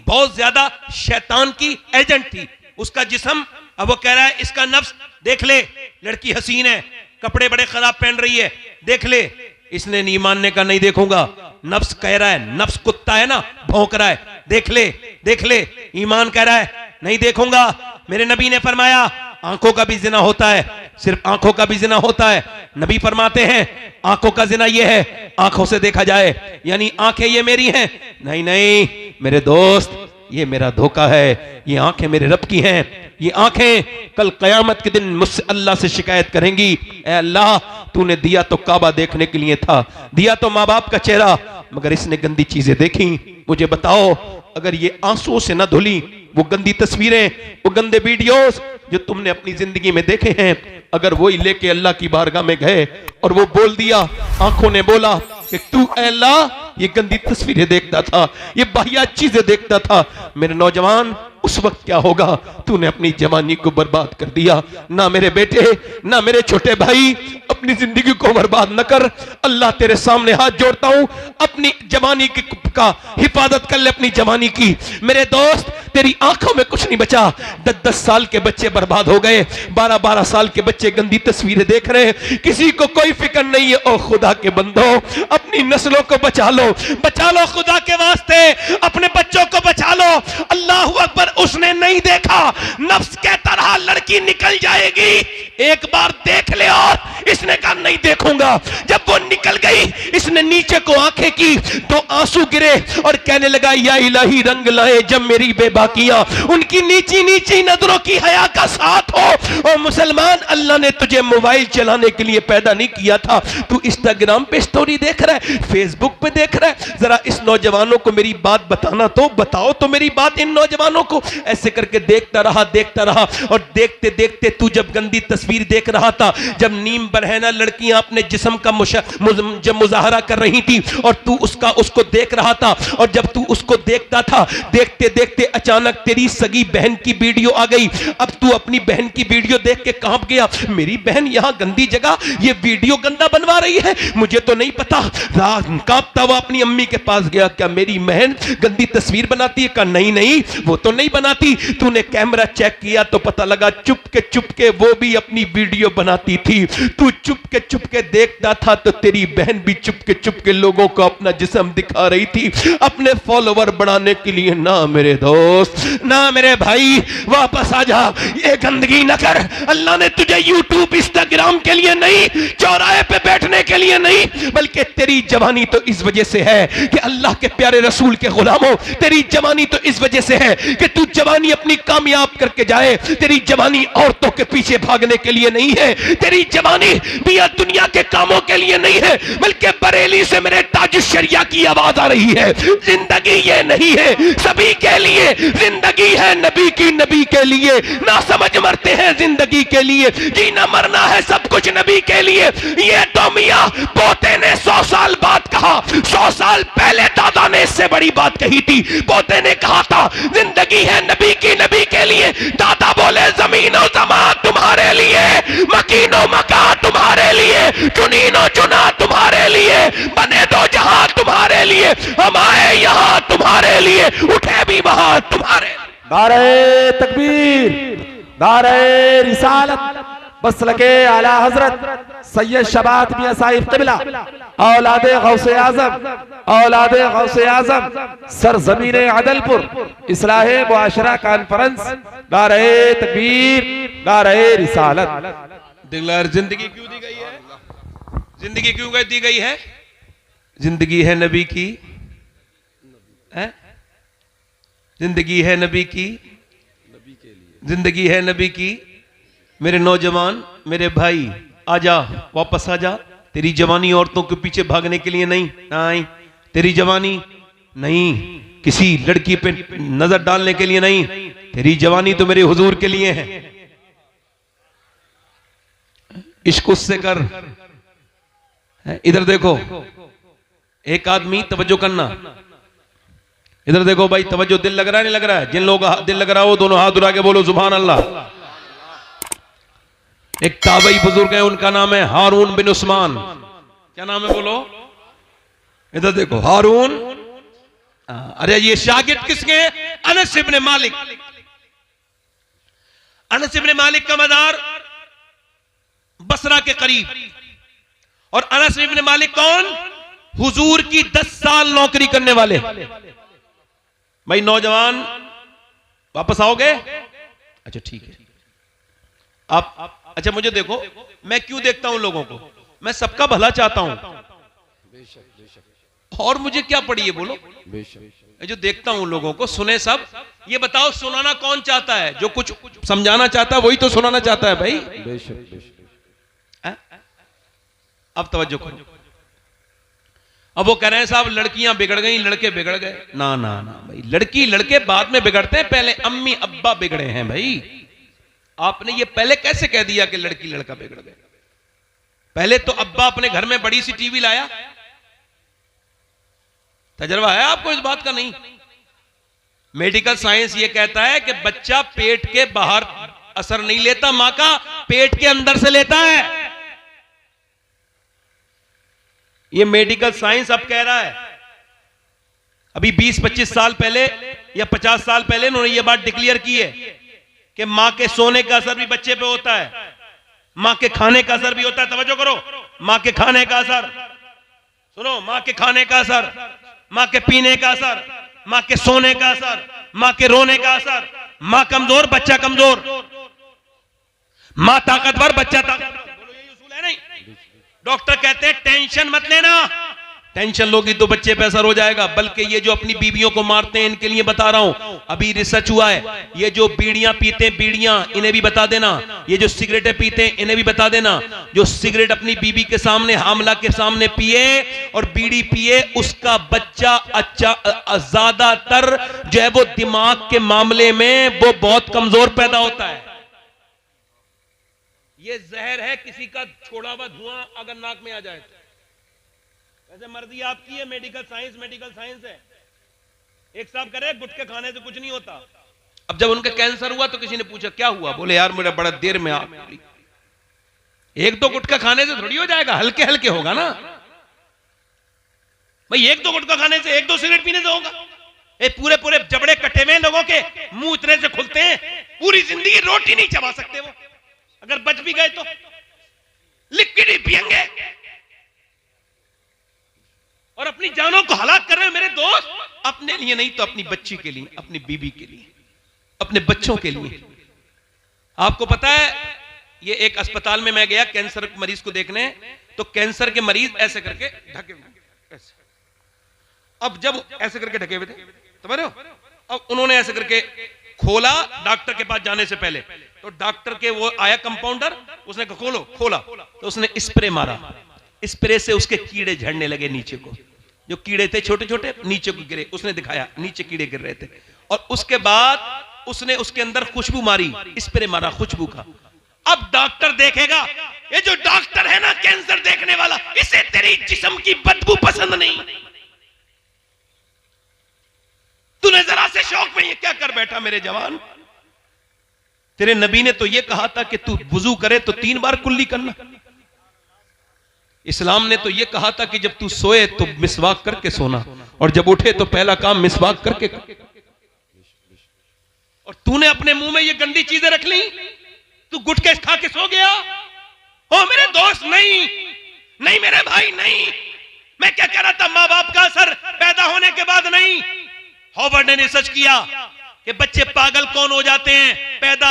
S1: बहुत ज्यादा शैतान की एजेंट थी। उसका जिस्म, अब वो कह रहा है इसका नफ्स देख ले, लड़की हसीन है, कपड़े बड़े खराब पहन रही है, देख ले। इसने नहीं मानने का, नहीं देखूंगा। नफ्स कह रहा है, नफ्स कुत्ता है ना, भौंक रहा है, देख ले देख ले। ईमान कह रहा है नहीं देखूंगा। मेरे नबी ने फरमाया आंखों का भी जिना होता है, सिर्फ आंखों का भी जिना होता है। नबी फरमाते हैं आंखों का जिना ये है, आंखों से देखा जाए, यानी आंखें ये मेरी हैं। नहीं नहीं मेरे दोस्त, ये मेरा धोखा है, ये आंखें मेरे रब की हैं। ये आंखें कल कयामत के दिन मुझसे अल्लाह से शिकायत करेंगी, ऐ अल्लाह तूने दिया तो काबा देखने के लिए था, दिया तो माँ बाप का चेहरा, मगर इसने गंदी चीजें देखी। मुझे बताओ, अगर ये आंसुओं से न धुली वो गंदी तस्वीरें, वो गंदे वीडियोस जो तुमने अपनी जिंदगी में देखे हैं, अगर वही लेके अल्लाह की बारगाह में गए और वो बोल दिया, आंखों ने बोला कि तू ऐ अल्लाह ये गंदी तस्वीरें देखता था, ये बाहियात चीजें देखता था, मेरे नौजवान उस वक्त क्या होगा? तूने अपनी जवानी को बर्बाद कर दिया। ना मेरे बेटे, ना मेरे छोटे भाई, अपनी जिंदगी को बर्बाद न कर। अल्लाह तेरे सामने हाथ जोड़ता हूं, अपनी जवानी का हिफाजत कर ले, अपनी जवानी की। मेरे दोस्त तेरी आंखों में कुछ नहीं बचा। 10-10 साल के बच्चे बर्बाद हो गए, 12-12 साल के बच्चे गंदी तस्वीरें देख रहे हैं, किसी को कोई फिक्र नहीं है। ओ खुदा के बंदो, अपनी नस्लों को बचा लो, बचा लो खुदा के वास्ते, अपने बच्चों को बचा लो। अल्लाह अकबर। उसने नहीं देखा, नफ्स कहता रहा लड़की निकल जाएगी, एक बार देख ले, और इसने कहा नहीं देखूंगा। जब वो निकल गई, इसने नीचे को आंखें की तो आंसू गिरे और कहने लगा या इलाही रंग लाए जब मेरी बेबाकियां, उनकी नीची नीची नजरों की हया का साथ हो। और मुसलमान, अल्लाह ने तुझे मोबाइल चलाने के लिए पैदा नहीं किया था। तू इंस्टाग्राम पे स्टोरी देख रहा है, फेसबुक पे देख रहा है। जरा इस नौजवानों को मेरी बात बताना तो, बताओ तो मेरी बात इन नौजवानों को। ऐसे करके देखता रहा, और देखते देखते तू जब गंदी तस्वीर देख रहा था, जब नीम बरहना लड़कियां अपने जिस्म का जब मुजाहरा कर रही थी और तू उसको देख रहा था, और जब तू उसको देखता था, देखते देखते अचानक तेरी सगी बहन की वीडियो आ गई। अब तू अपनी बहन की वीडियो देख के कांप गया, मेरी बहन यहां गंदी जगह ये वीडियो गंदा बनवा रही है, मुझे तो नहीं पता। कांपता हुआ अपनी अम्मी के पास गया, क्या मेरी बहन गंदी तस्वीर बनाती है? कहा नहीं नहीं वो तो नहीं बनाती। तूने कैमरा चेक किया तो पता लगा चुपके वो भी अपनी वीडियो बनाती थी। तू चुपके देखता था तो तेरी बहन भी चुपके लोगों को अपना जिस्म दिखा रही थी, अपने फॉलोवर बढ़ाने के लिए। ना मेरे दोस्त, ना मेरे भाई, वापस आ जा, ये गंदगी न कर। अल्लाह ने तुझे यूट्यूब इंस्टाग्राम के लिए नहीं, चौराहे पे बैठने के लिए नहीं, बल्कि तेरी जवानी तो इस वजह से है कि अल्लाह के प्यारे रसूल के गुलामों, तेरी जवानी तो इस वजह से है कि तू जवानी अपनी कामयाब करके जाए। तेरी जवानी औरतों के पीछे भागने के लिए नहीं है, तेरी जवानी बिया दुनिया के कामों के लिए नहीं है, बल्कि बरेली से मेरे ताजुश शरिया की आवाज आ रही है। जिंदगी ये नहीं है सभी के लिए, जिंदगी है नबी की, नबी के लिए। ना समझ मरते हैं जिंदगी के लिए, जीना मरना है सब कुछ नबी के लिए। ये तो मियां पोते ने 100 साल बाद कहा, 100 साल पहले दादा ने इससे बड़ी बात कही थी। पोते ने कहा था जिंदगी है नबी की, नबी के लिए। दादा बोले जमीनो जमा तुम्हारे लिए, मकीनो मका तुम्हारे लिए, चुनीनो चुना तुम्हारे लिए, बने दो जहां तुम्हारे लिए, हम आए यहां तुम्हारे लिए, उठे भी वहां तुम्हारे।
S2: नारे तकबीर, नारे रिसालत, बसलके आला हजरत सैयद शबात मियां साहिब क़िबला, औलादे गौसे आज़म, औलादे गौसे आज़म, सरज़मीने अदलपुर, इस्लाहे मुआशरा कॉन्फ्रेंस। नारे तकबीर, नारे रिसालत।
S1: दिलदार जिंदगी क्यों दी गई है? जिंदगी क्यों दी गई है? जिंदगी है नबी की, है? जिंदगी है नबी की,
S2: नबी के लिए।
S1: जिंदगी है नबी की। मेरे नौजवान, मेरे भाई, आजा, वापस आजा। तेरी जवानी औरतों के पीछे भागने के लिए नहीं, नहीं। तेरी जवानी नहीं किसी लड़की पे नजर डालने के लिए नहीं। तेरी जवानी तो मेरे हुजूर के लिए है। इश्क उससे कर। इधर देखो, एक आदमी, तवज्जो करना, इधर देखो भाई, तवज्जो। दिल लग रहा है नहीं लग रहा है? जिन लोगों का दिल लग रहा हो दोनों हाथ उठा के बोलो सुभान अल्लाह। एक ताबई बुजुर्ग है, उनका नाम है हारून बिन उस्मान। क्या नाम है बोलो? इधर देखो, हारून। अरे ये शागिर्द किसके? अनस इब्ने मालिक। अनस इब्ने मालिक का मज़ार बसरा के करीब। और अनस इब्ने मालिक कौन? हुजूर की 10 साल नौकरी करने वाले। भाई नौजवान, वापस आओगे? अच्छा ठीक है। आप अच्छा मुझे देखो, मैं क्यों देखता हूं लोगों को? मैं सबका भला चाहता हूं।
S2: बेशक बेशक।
S1: और मुझे क्या पड़ी है बोलो?
S2: बेशक।
S1: जो देखता हूं लोगों को, सुने सब। ये बताओ, सुनाना कौन चाहता है? जो कुछ समझाना चाहता है वही तो सुनाना चाहता है भाई।
S2: बेशक बेशक।
S1: अब तवज्जो करो। अब वो कह रहे हैं साहब लड़कियां बिगड़ गई, लड़के बिगड़ गए। ना ना ना भाई, लड़की लड़के बाद में बिगड़ते हैं, पहले अम्मी अब्बा बिगड़े हैं भाई। आपने ये पहले कैसे कह दिया कि लड़की लड़का बिगड़ गए? पहले तो अब्बा अपने घर में बड़ी सी टीवी लाया। तजर्बा है आपको इस बात का? नहीं। मेडिकल साइंस ये कहता है कि बच्चा पेट के बाहर असर नहीं लेता, मां का पेट के अंदर से लेता है। ये मेडिकल साइंस अब कह रहा है। अभी 20-25 साल पहले या 50 साल पहले उन्होंने ये बात डिक्लेयर की है कि मां के सोने का असर भी बच्चे पे होता है, मां के खाने का असर भी होता है। तवज्जो करो, मां के खाने का असर सुनो, मां के खाने का असर, मां के पीने का असर, मां के सोने का असर, मां के रोने का असर। मां कमजोर, बच्चा कमजोर। मां ताकतवर, बच्चा ताकतवर। बोलो यही उसूल है नहीं? डॉक्टर कहते हैं टेंशन मत लेना, टेंशन लोगी तो बच्चे पे असर हो जाएगा। बल्कि ये जो अपनी बीवियों को मारते हैं इनके लिए बता रहा हूं, अभी रिसर्च हुआ है। ये जो बीड़ियां पीते हैं, बीड़ियां, इन्हें भी बता देना। ये जो सिगरेटें पीते हैं इन्हें भी बता देना। जो सिगरेट अपनी बीवी के सामने, हामला के सामने पिए और बीड़ी पिए, उसका बच्चा अच्छा ज्यादातर जो है वो दिमाग के मामले में वो बहुत कमजोर पैदा होता है। ये जहर है, किसी का छोड़ा हुआ धुआं अगर नाक में आ जाए तो। वैसे मर्जी आपकी है, मेडिकल साइंस है। एक साहब करे गुटखे खाने से कुछ नहीं होता। अब जब उनका कैंसर हुआ तो किसी ने पूछा क्या हुआ? बोले यार मेरा बड़ा देर में आग खुली। एक दो गुटखा खाने से थोड़ी हो जाएगा, हल्के हल्के होगा ना भाई। एक दो गुटखा खाने से, एक दो सिगरेट पीने से होगा? पूरे पूरे जबड़े कटे हुए लोगों के मुंह इतने से खुलते हैं, पूरी जिंदगी रोटी नहीं चबा सकते वो। अगर बच भी गए तो लिक्विड ही पिएंगे। और अपनी जानों को हलाक कर रहे हैं मेरे दोस्त, अपने लिए नहीं तो अपनी बच्ची के लिए, अपनी बीबी के लिए, अपने बच्चों के लिए। आपको पता है, ये एक अस्पताल में मैं गया कैंसर मरीज को देखने, तो कैंसर के मरीज ऐसे करके ढके हुए, ऐसे। अब जब ऐसे करके ढके हुए थे, समझ रहे हो? अब उन्होंने ऐसे करके खोला डॉक्टर के पास जाने से पहले, तो डॉक्टर के वो आया कंपाउंडर, उसने कहा खोलो, खोला तो उसने स्प्रे मारा। स्प्रे से उसके कीड़े झड़ने लगे नीचे को, जो कीड़े थे छोटे छोटे नीचे को गिरे। उसने दिखाया नीचे कीड़े गिर रहे थे। और उसके बाद उसने उसके अंदर खुशबू मारी, स्प्रे मारा खुशबू का। अब डॉक्टर देखेगा, ये जो डॉक्टर है ना कैंसर देखने वाला, इसे तेरी जिस्म की बदबू पसंद नहीं। तूने जरा से शौक में ये क्या कर बैठा मेरे जवान? तेरे नबी ने तो ये कहा था कि तू वुजू करे तो 3 बार कुल्ली करना। इस्लाम ने तो ये कहा था कि जब तू सोए तो मिसवाक करके सोना, और जब उठे तो पहला काम मिसवाक करके। और तूने अपने मुंह में ये गंदी चीजें रख ली, तू गुटखे खा के सो गया। ओ मेरे दोस्त, नहीं नहीं मेरे भाई, नहीं। मैं क्या कह रहा था, मां बाप का असर पैदा होने के बाद नहीं। हार्वर्ड ने रिसर्च किया कि बच्चे पागल कौन हो जाते हैं? पैदा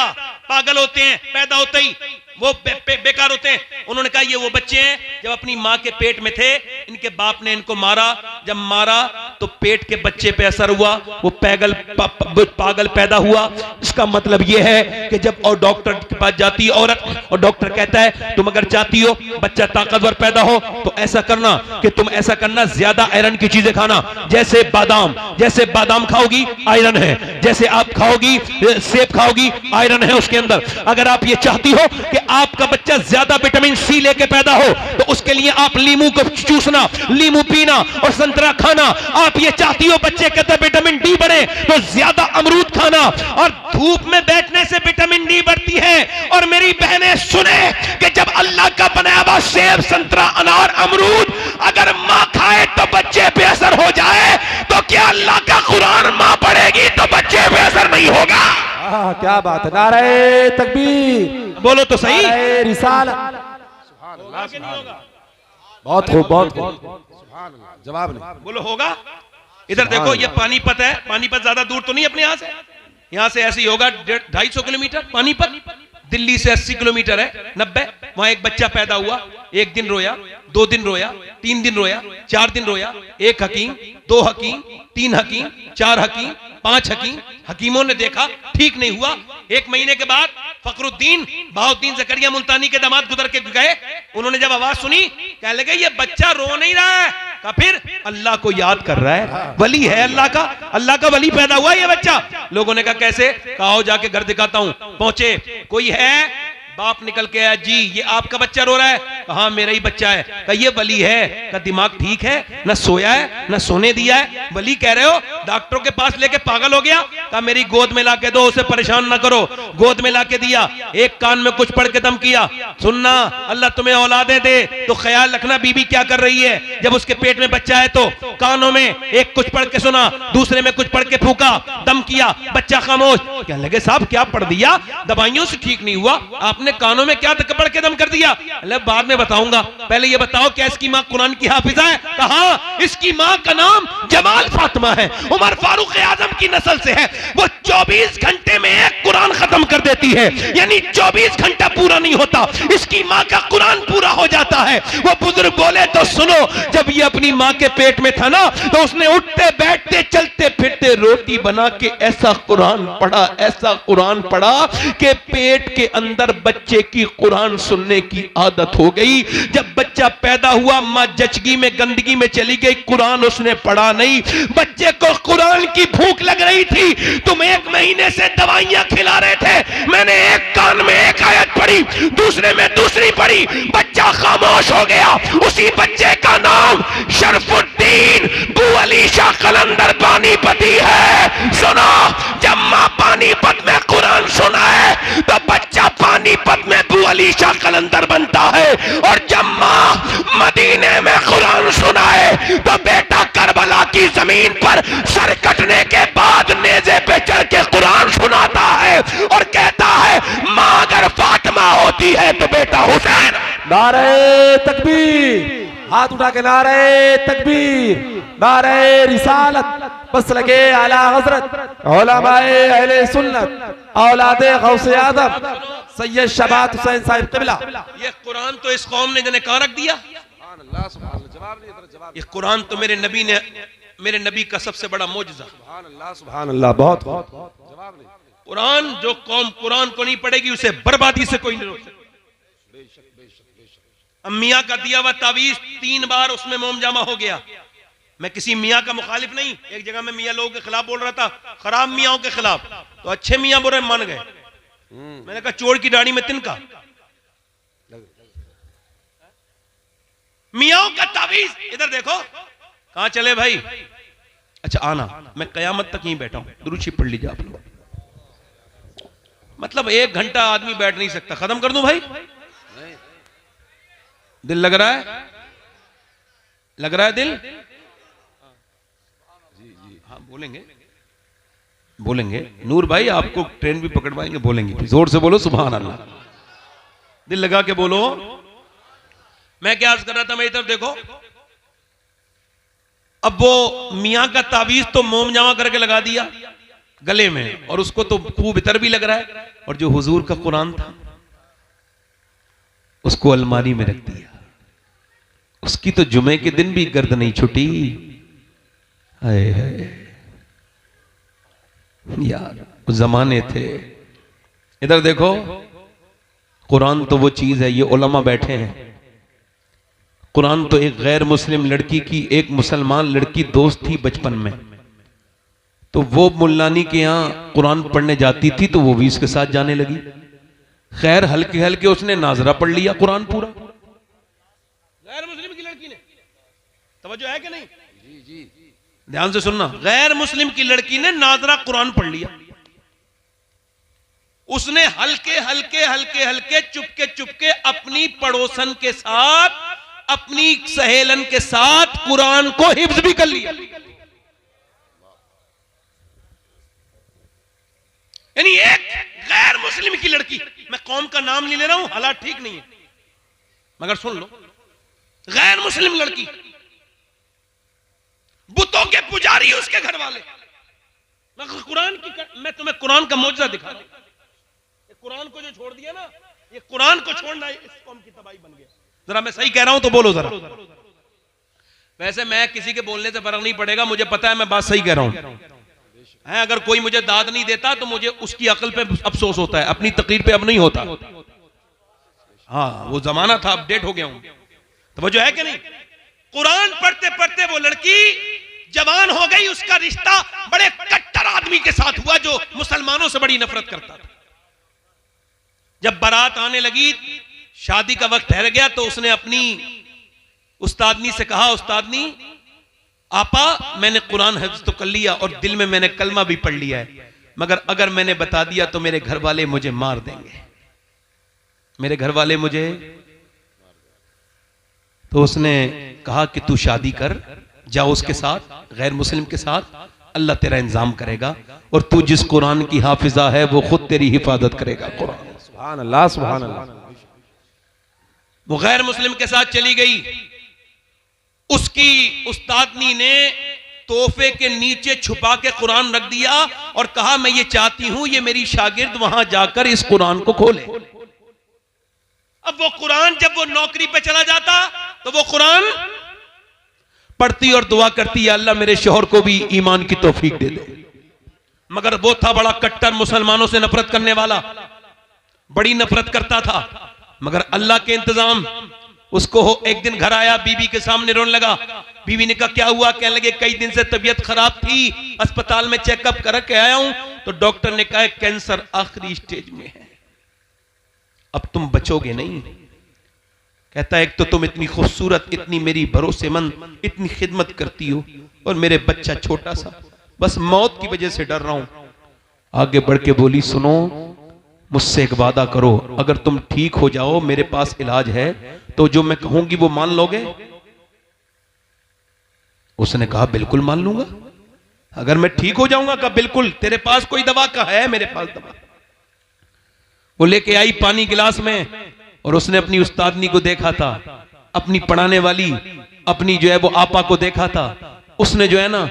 S1: पागल होते हैं पैदा होते ही। वो बेकार होते हैं। उन्होंने कहा ये वो बच्चे हैं जब अपनी मां के पेट में थे, इनके बाप ने इनको मारा, जब मारा तो पेट के बच्चे पे असर हुआ, वो पागल पैदा हुआ। इसका मतलब ये है कि जब और डॉक्टर के पास जाती है औरत और डॉक्टर कहता है तुम अगर चाहती हो बच्चा ताकतवर पैदा हो तो ऐसा करना कि तुम ऐसा करना, ज्यादा आयरन की चीजें खाना, जैसे बादाम खाओगी आयरन है, जैसे आप खाओगी सेब खाओगी आयरन है उसके अंदर। अगर आप ये चाहती हो कि आपका बच्चा ज्यादा विटामिन सी लेके पैदा हो तो उसके लिए आप लीमू को चूसना, लीमू पीना और संतरा खाना। आप ये चाहती हो बच्चे के अंदर विटामिन डी बढ़े तो ज्यादा अमरूद खाना, और धूप में बैठने से विटामिन डी बढ़ती है। और मेरी बहनें सुने कि जब अल्लाह का बनाया हुआ सेब, संतरा, अनार, अमरूद अगर मां खाए तो बच्चे पे असर हो जाए, तो क्या अल्लाह का कुरान मां पढ़ेगी तो बच्चे पे असर नहीं होगा?
S3: क्या बात है। नारे तकबीर,
S1: बोलो तो सही।
S3: नारे रिसालत। बहुत खूब, बहुत खूब।
S2: जवाब नहीं।
S1: बोलो होगा। इधर देखो ये पानीपत है, पानीपत ज्यादा दूर तो नहीं अपने यहां से ऐसे ही होगा 250 किलोमीटर पानीपत। दिल्ली से 80 किलोमीटर है, 90। वहां एक बच्चा पैदा हुआ, एक दिन रोया, 2 दिन रोया, 3 दिन रोया, 4 दिन रोया। 1 हकीम, 2 हकीम, 3 हकीम, 4 हकीम, 5 हकीम, हकीमों ने देखा ठीक नहीं हुआ। 1 महीने के बाद फखरुद्दीन बहाउद्दीन जकरिया मुल्तानी के दामाद गुजर के गए। उन्होंने जब आवाज सुनी कहने लगे ये बच्चा रो नहीं रहा है, का फिर अल्लाह को याद कर रहा है, वली है अल्लाह का वली पैदा हुआ ये बच्चा। लोगों ने कहा कैसे? कहा आओ जाके घर दिखाता हूं। पहुंचे, कोई है? बाप निकल के आया, जी ये आपका बच्चा रो रहा है? कहा मेरा ही बच्चा है। कहा ये वली है? का दिमाग ठीक है? ना सोया है ना सोने दिया है, वली कह रहे हो? डॉक्टरों के पास लेके पागल हो गया। कहा मेरी गोद में लाके दो, उसे परेशान ना करो। गोद में लाके दिया, एक कान में कुछ पढ़ के दम किया, सुनना अल्लाह तुम्हें औलादे दे तो ख्याल रखना बीबी क्या कर रही है। जब उसके पेट में बच्चा है तो कानों में एक कुछ पढ़ के सुना, दूसरे में कुछ पढ़ के फूका, दम किया, बच्चा खामोश। कहने लगे साहब क्या पढ़ दिया? दवाइयों से ठीक नहीं हुआ, आपने कानों में क्या पढ़ के दम कर दिया? बाद में बताऊंगा, पहले ये बताओ क्या इसकी मां कुरान की हाफिजा है? कहा इसकी मां का नाम जमाल फातिमा है, उमर फारूक आजम की नस्ल से है। वो 24 घंटे में एक कुरान खत्म कर देती है, यानी 24 घंटा पूरा नहीं होता इसकी मां का कुरान पूरा हो जाता है। वो बुजुर्ग बोले तो सुनो, जब ये अपनी मां के पेट में था ना तो उसने उठते बैठते चलते फिरते रोटी बना के ऐसा कुरान पढ़ा कि पेट के अंदर बच्चे की कुरान सुनने की आदत हो गई। जब बच्चा पैदा हुआ मां जचगी में गंदगी में चली गई, कुरान उसने पढ़ा नहीं। बच्चे को कुरान की भूख लग रही थी, तुम 1 महीने से दवाइयां खिला रहे थे, मैंने एक कान में एक आयत पढ़ी, दूसरे में दूसरी पढ़ी, बच्चा खामोश हो गया। उसी बच्चे का नाम शरफुद्दीन बू अली शाह कलंदर पानीपती है। सुनो, जब मां पानीपत में कुरान सुना है तो बच्चा पानीपत में बू अली शाह कलंदर बनता है, और जब मां मदीने में कुरान सुना है तो बेटा करबला की जमीन पर सर कटने के बाद नेज़े पे चढ़ के कुरान सुनाता है और कहता है मां अगर फातिमा होती है तो बेटा हुसैन।
S3: नारे तकबीर, हाथ उठा के नारे तकबीर, नारे रिसालत। बस लगे आला हजरत उलमाए अहले सुन्नत औलादे गौसे आदम सैयद शबात हुसैन साहिब क़िबला।
S1: ये कुरान तो इस कौम ने जने कहां रख दिया?
S2: जवाब नहीं।
S1: ये कुरान तो मेरे नबी का सबसे बड़ा मोजज़ा।
S3: सुभान अल्लाह। बहुत
S2: जवाब नहीं।
S1: कुरान, जो कौम कुरान को नहीं पढ़ेगी उसे बर्बादी से कोई नहीं रोक सकता। अब मियाँ का दिया हुआ तावीज 3 बार उसमें मोमजामा हो गया। मैं किसी मियाँ का मुखालिफ नहीं, एक जगह में मियाँ लोगों के खिलाफ बोल रहा था, खराब मियाँ के खिलाफ, तो अच्छे मियाँ बोले मान गए। मैंने कहा चोर की दाढ़ी में तिनका। मियाँ का तावीज इधर देखो, कहां चले भाई? अच्छा आना, मैं कयामत तक यहीं बैठा हूं, दुरूद शरीफ पढ़ लीजिए आप लोग। मतलब 1 घंटा आदमी बैठ नहीं सकता, खत्म कर दूं भाई? दिल लग रहा है? लग रहा है दिल? हाँ बोलेंगे नूर भाई, आपको ट्रेन भी पकड़वाएंगे, बोलेंगे जोर से बोलो सुभान अल्लाह, दिल लगा के बोलो। मैं क्या अर्ज कर रहा था, मेरी तरफ देखो। अब वो मियां का तावीज तो मोम जामा करके लगा दिया गले में, और उसको तो खूब इतर भी लग रहा है, और जो हुजूर का कुरान था उसको अलमारी में रख दिया। उसकी तो जुमे के दिन भी गर्द नहीं छुटी। हाय हाय यार, वो जमाने थे। इधर देखो, कुरान तो वो चीज है, ये उलमा बैठे हैं। कुरान तो एक गैर मुस्लिम लड़की की एक मुसलमान लड़की दोस्त थी बचपन में, तो वो मुल्लानी के यहां कुरान पढ़ने जाती थी तो वो भी इसके साथ जाने लगी। खैर हल्के हल्के उसने नाजरा पढ़ लिया कुरान पूरा। गैर मुस्लिम की लड़की ने, तवज्जो है कि नहीं?
S2: जी जी
S1: ध्यान से सुनना, गैर मुस्लिम की लड़की ने नाजरा कुरान पढ़ लिया। उसने हल्के हल्के हल्के हल्के चुपके चुपके अपनी पड़ोसन के साथ, अपनी सहेलन के साथ कुरान को हिफ्ज भी कर लिया। यानी एक गैर मुस्लिम की लड़की, मैं कौम का नाम नहीं ले रहा हूं, हालात ठीक नहीं है, मगर सुन लो, गैर मुस्लिम लड़की, बुतों के पुजारी उसके घर वाले, मैं तुम्हें कुरान का मौजज़ा दिखा रहा हूं। कुरान को जो छोड़ दिया ना, ये कुरान को छोड़ना इस कौम की तबाही बन गया। जरा मैं सही कह रहा हूं तो बोलो जरा। वैसे मैं किसी के बोलने से फर्क नहीं पड़ेगा, मुझे पता है मैं बात सही कह रहा हूं। अगर कोई मुझे दाद नहीं देता तो मुझे उसकी अकल पे अफसोस होता है, अपनी तकरीर पे अब नहीं होता। हाँ, वो जमाना था, अपडेट हो गया हूं। तो वो जो है कि नहीं, कुरान पढ़ते पढ़ते वो लड़की जवान हो गई। उसका रिश्ता बड़े कट्टर आदमी के साथ हुआ जो मुसलमानों से बड़ी नफरत करता था। जब बारात आने लगी, शादी का वक्त ठहर गया, तो उसने अपनी उस्तादनी से कहा, उस्तादनी आपा, मैंने कुरान हिफ्ज तो कर लिया और दिल में मैंने कलमा भी पढ़ लिया है, मगर अगर मैंने बता दिया तो मेरे घर वाले मुझे मार देंगे, मेरे घर वाले मुझे। तो उसने कहा कि तू शादी कर, जाओ उसके साथ, गैर मुस्लिम के साथ, अल्लाह तेरा इंतजाम करेगा और तू जिस कुरान की हाफिजा है वो खुद तेरी हिफाजत करेगा। कुरान,
S2: सुभान अल्लाह सुभान अल्लाह।
S1: वो गैर मुस्लिम के साथ चली गई। उसकी उस्तादनी ने तोहफे के नीचे छुपा के कुरान रख दिया और कहा मैं ये चाहती हूं ये मेरी शागिर्द वहां जाकर इस कुरान को खोले। अब वो कुरान जब वो नौकरी पे चला जाता तो वो कुरान पढ़ती और दुआ करती, या अल्लाह मेरे शौहर को भी ईमान की तौफीक दे दे। मगर वो था बड़ा कट्टर, मुसलमानों से नफरत करने वाला, बड़ी नफरत करता था। मगर अल्लाह के इंतजाम, उसको एक दिन घर आया, बीवी के सामने रोने लगा। बीवी ने कहा क्या हुआ? कहने लगे कई दिन से तबीयत खराब थी, अस्पताल में चेकअप करके आया हूं तो डॉक्टर ने कहा कैंसर आखिरी स्टेज में है, अब तुम बचोगे नहीं। कहता है एक तो तुम इतनी खूबसूरत, इतनी मेरी भरोसेमंद, इतनी खिदमत करती हो और मेरे बच्चा छोटा सा, बस मौत की वजह से डर रहा हूं। आगे बढ़ के बोली सुनो, मुझसे एक वादा करो, अगर तुम ठीक हो जाओ, मेरे पास इलाज है, तो जो मैं कहूंगी वो मान लोगे? उसने कहा बिल्कुल मान लूंगा, अगर मैं ठीक हो जाऊंगा। कहा बिल्कुल, तेरे पास कोई दवा? का है मेरे पास दवा। वो लेके आई पानी गिलास में, और उसने अपनी उस्तादनी को देखा था, अपनी पढ़ाने वाली अपनी जो है वो आपा को देखा था। उसने जो है ना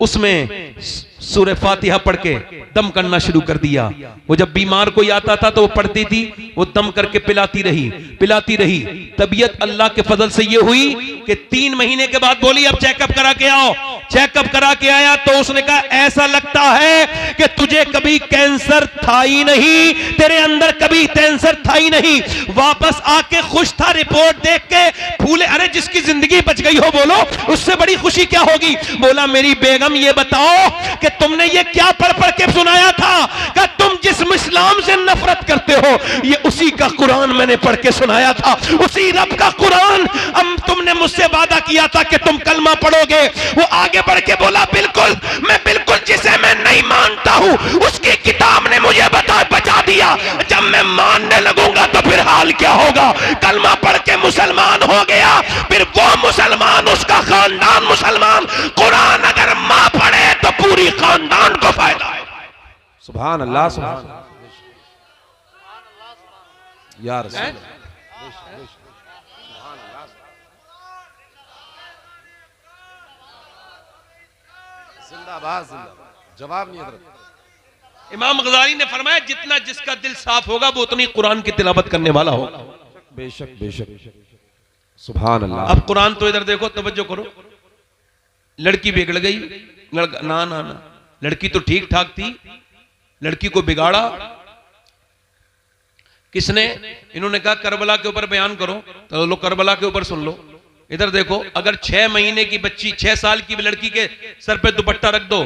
S1: उसमें सूरह फातिहा पढ़ के दम करना शुरू कर दिया। वो जब बीमार कोई आता था तो वो पढ़ती थी, वो दम करके पिलाती रही। तबीयत अल्लाह के फजल से ये हुई कि 3 महीने के बाद बोली अब चेकअप करा के आओ। चेकअप करा के आया तो उसने कहा ऐसा लगता है कि तुझे कभी कैंसर था ही नहीं, तेरे अंदर कभी कैंसर था ही नहीं। वापस आके खुश था, रिपोर्ट देख के फूले। अरे जिसकी जिंदगी बच गई हो बोलो, उससे बड़ी खुशी क्या होगी? बोला मेरी बेगम ये बताओ कि तुमने ये क्या पढ़ पढ़ के सुनाया था? कि तुम जिस इस्लाम से नफरत करते हो, ये उसी का कुरान मैंने पढ़ के सुनाया था, उसी रब का कुरान। अब तुमने मुझसे वादा किया था कि तुम कलमा पढ़ोगे। वो आगे बढ़ के बोला बिल्कुल, मैं बिल्कुल जिसे मैं नहीं मानता हूं उसकी किताब ने मुझे बचा दिया। जब मैं मानने लगूंगा तो फिर हाल क्या होगा? कलमा पढ़ के मुसलमान हो गया, फिर वो मुसलमान, उसका खानदान मुसलमान। कुरान अगर मां पढ़े तो पूरी खानदान को फायदा है।
S2: सुभान अल्लाह सुभान या रसूल। जिंदाबाद जिंदाबाद। जवाब नहीं हज़रत।
S1: इमाम गज़ाली ने फरमाया जितना जिसका दिल साफ होगा वो उतनी कुरान की तिलावत करने वाला होगा।
S2: बेशक बेशक, सुभान अल्लाह।
S1: अब कुरान तो इधर देखो, तवज्जो करो। लड़की बिगड़ गई, लड़का ना ना ना, लड़की तो ठीक ठाक थी, लड़की को बिगाड़ा किसने? इन्होंने कहा करबला के ऊपर बयान करो, तो लो करबला के ऊपर सुन लो। इधर देखो, अगर 6 महीने की बच्ची, 6 साल की लड़की के सर पे दुपट्टा रख दो,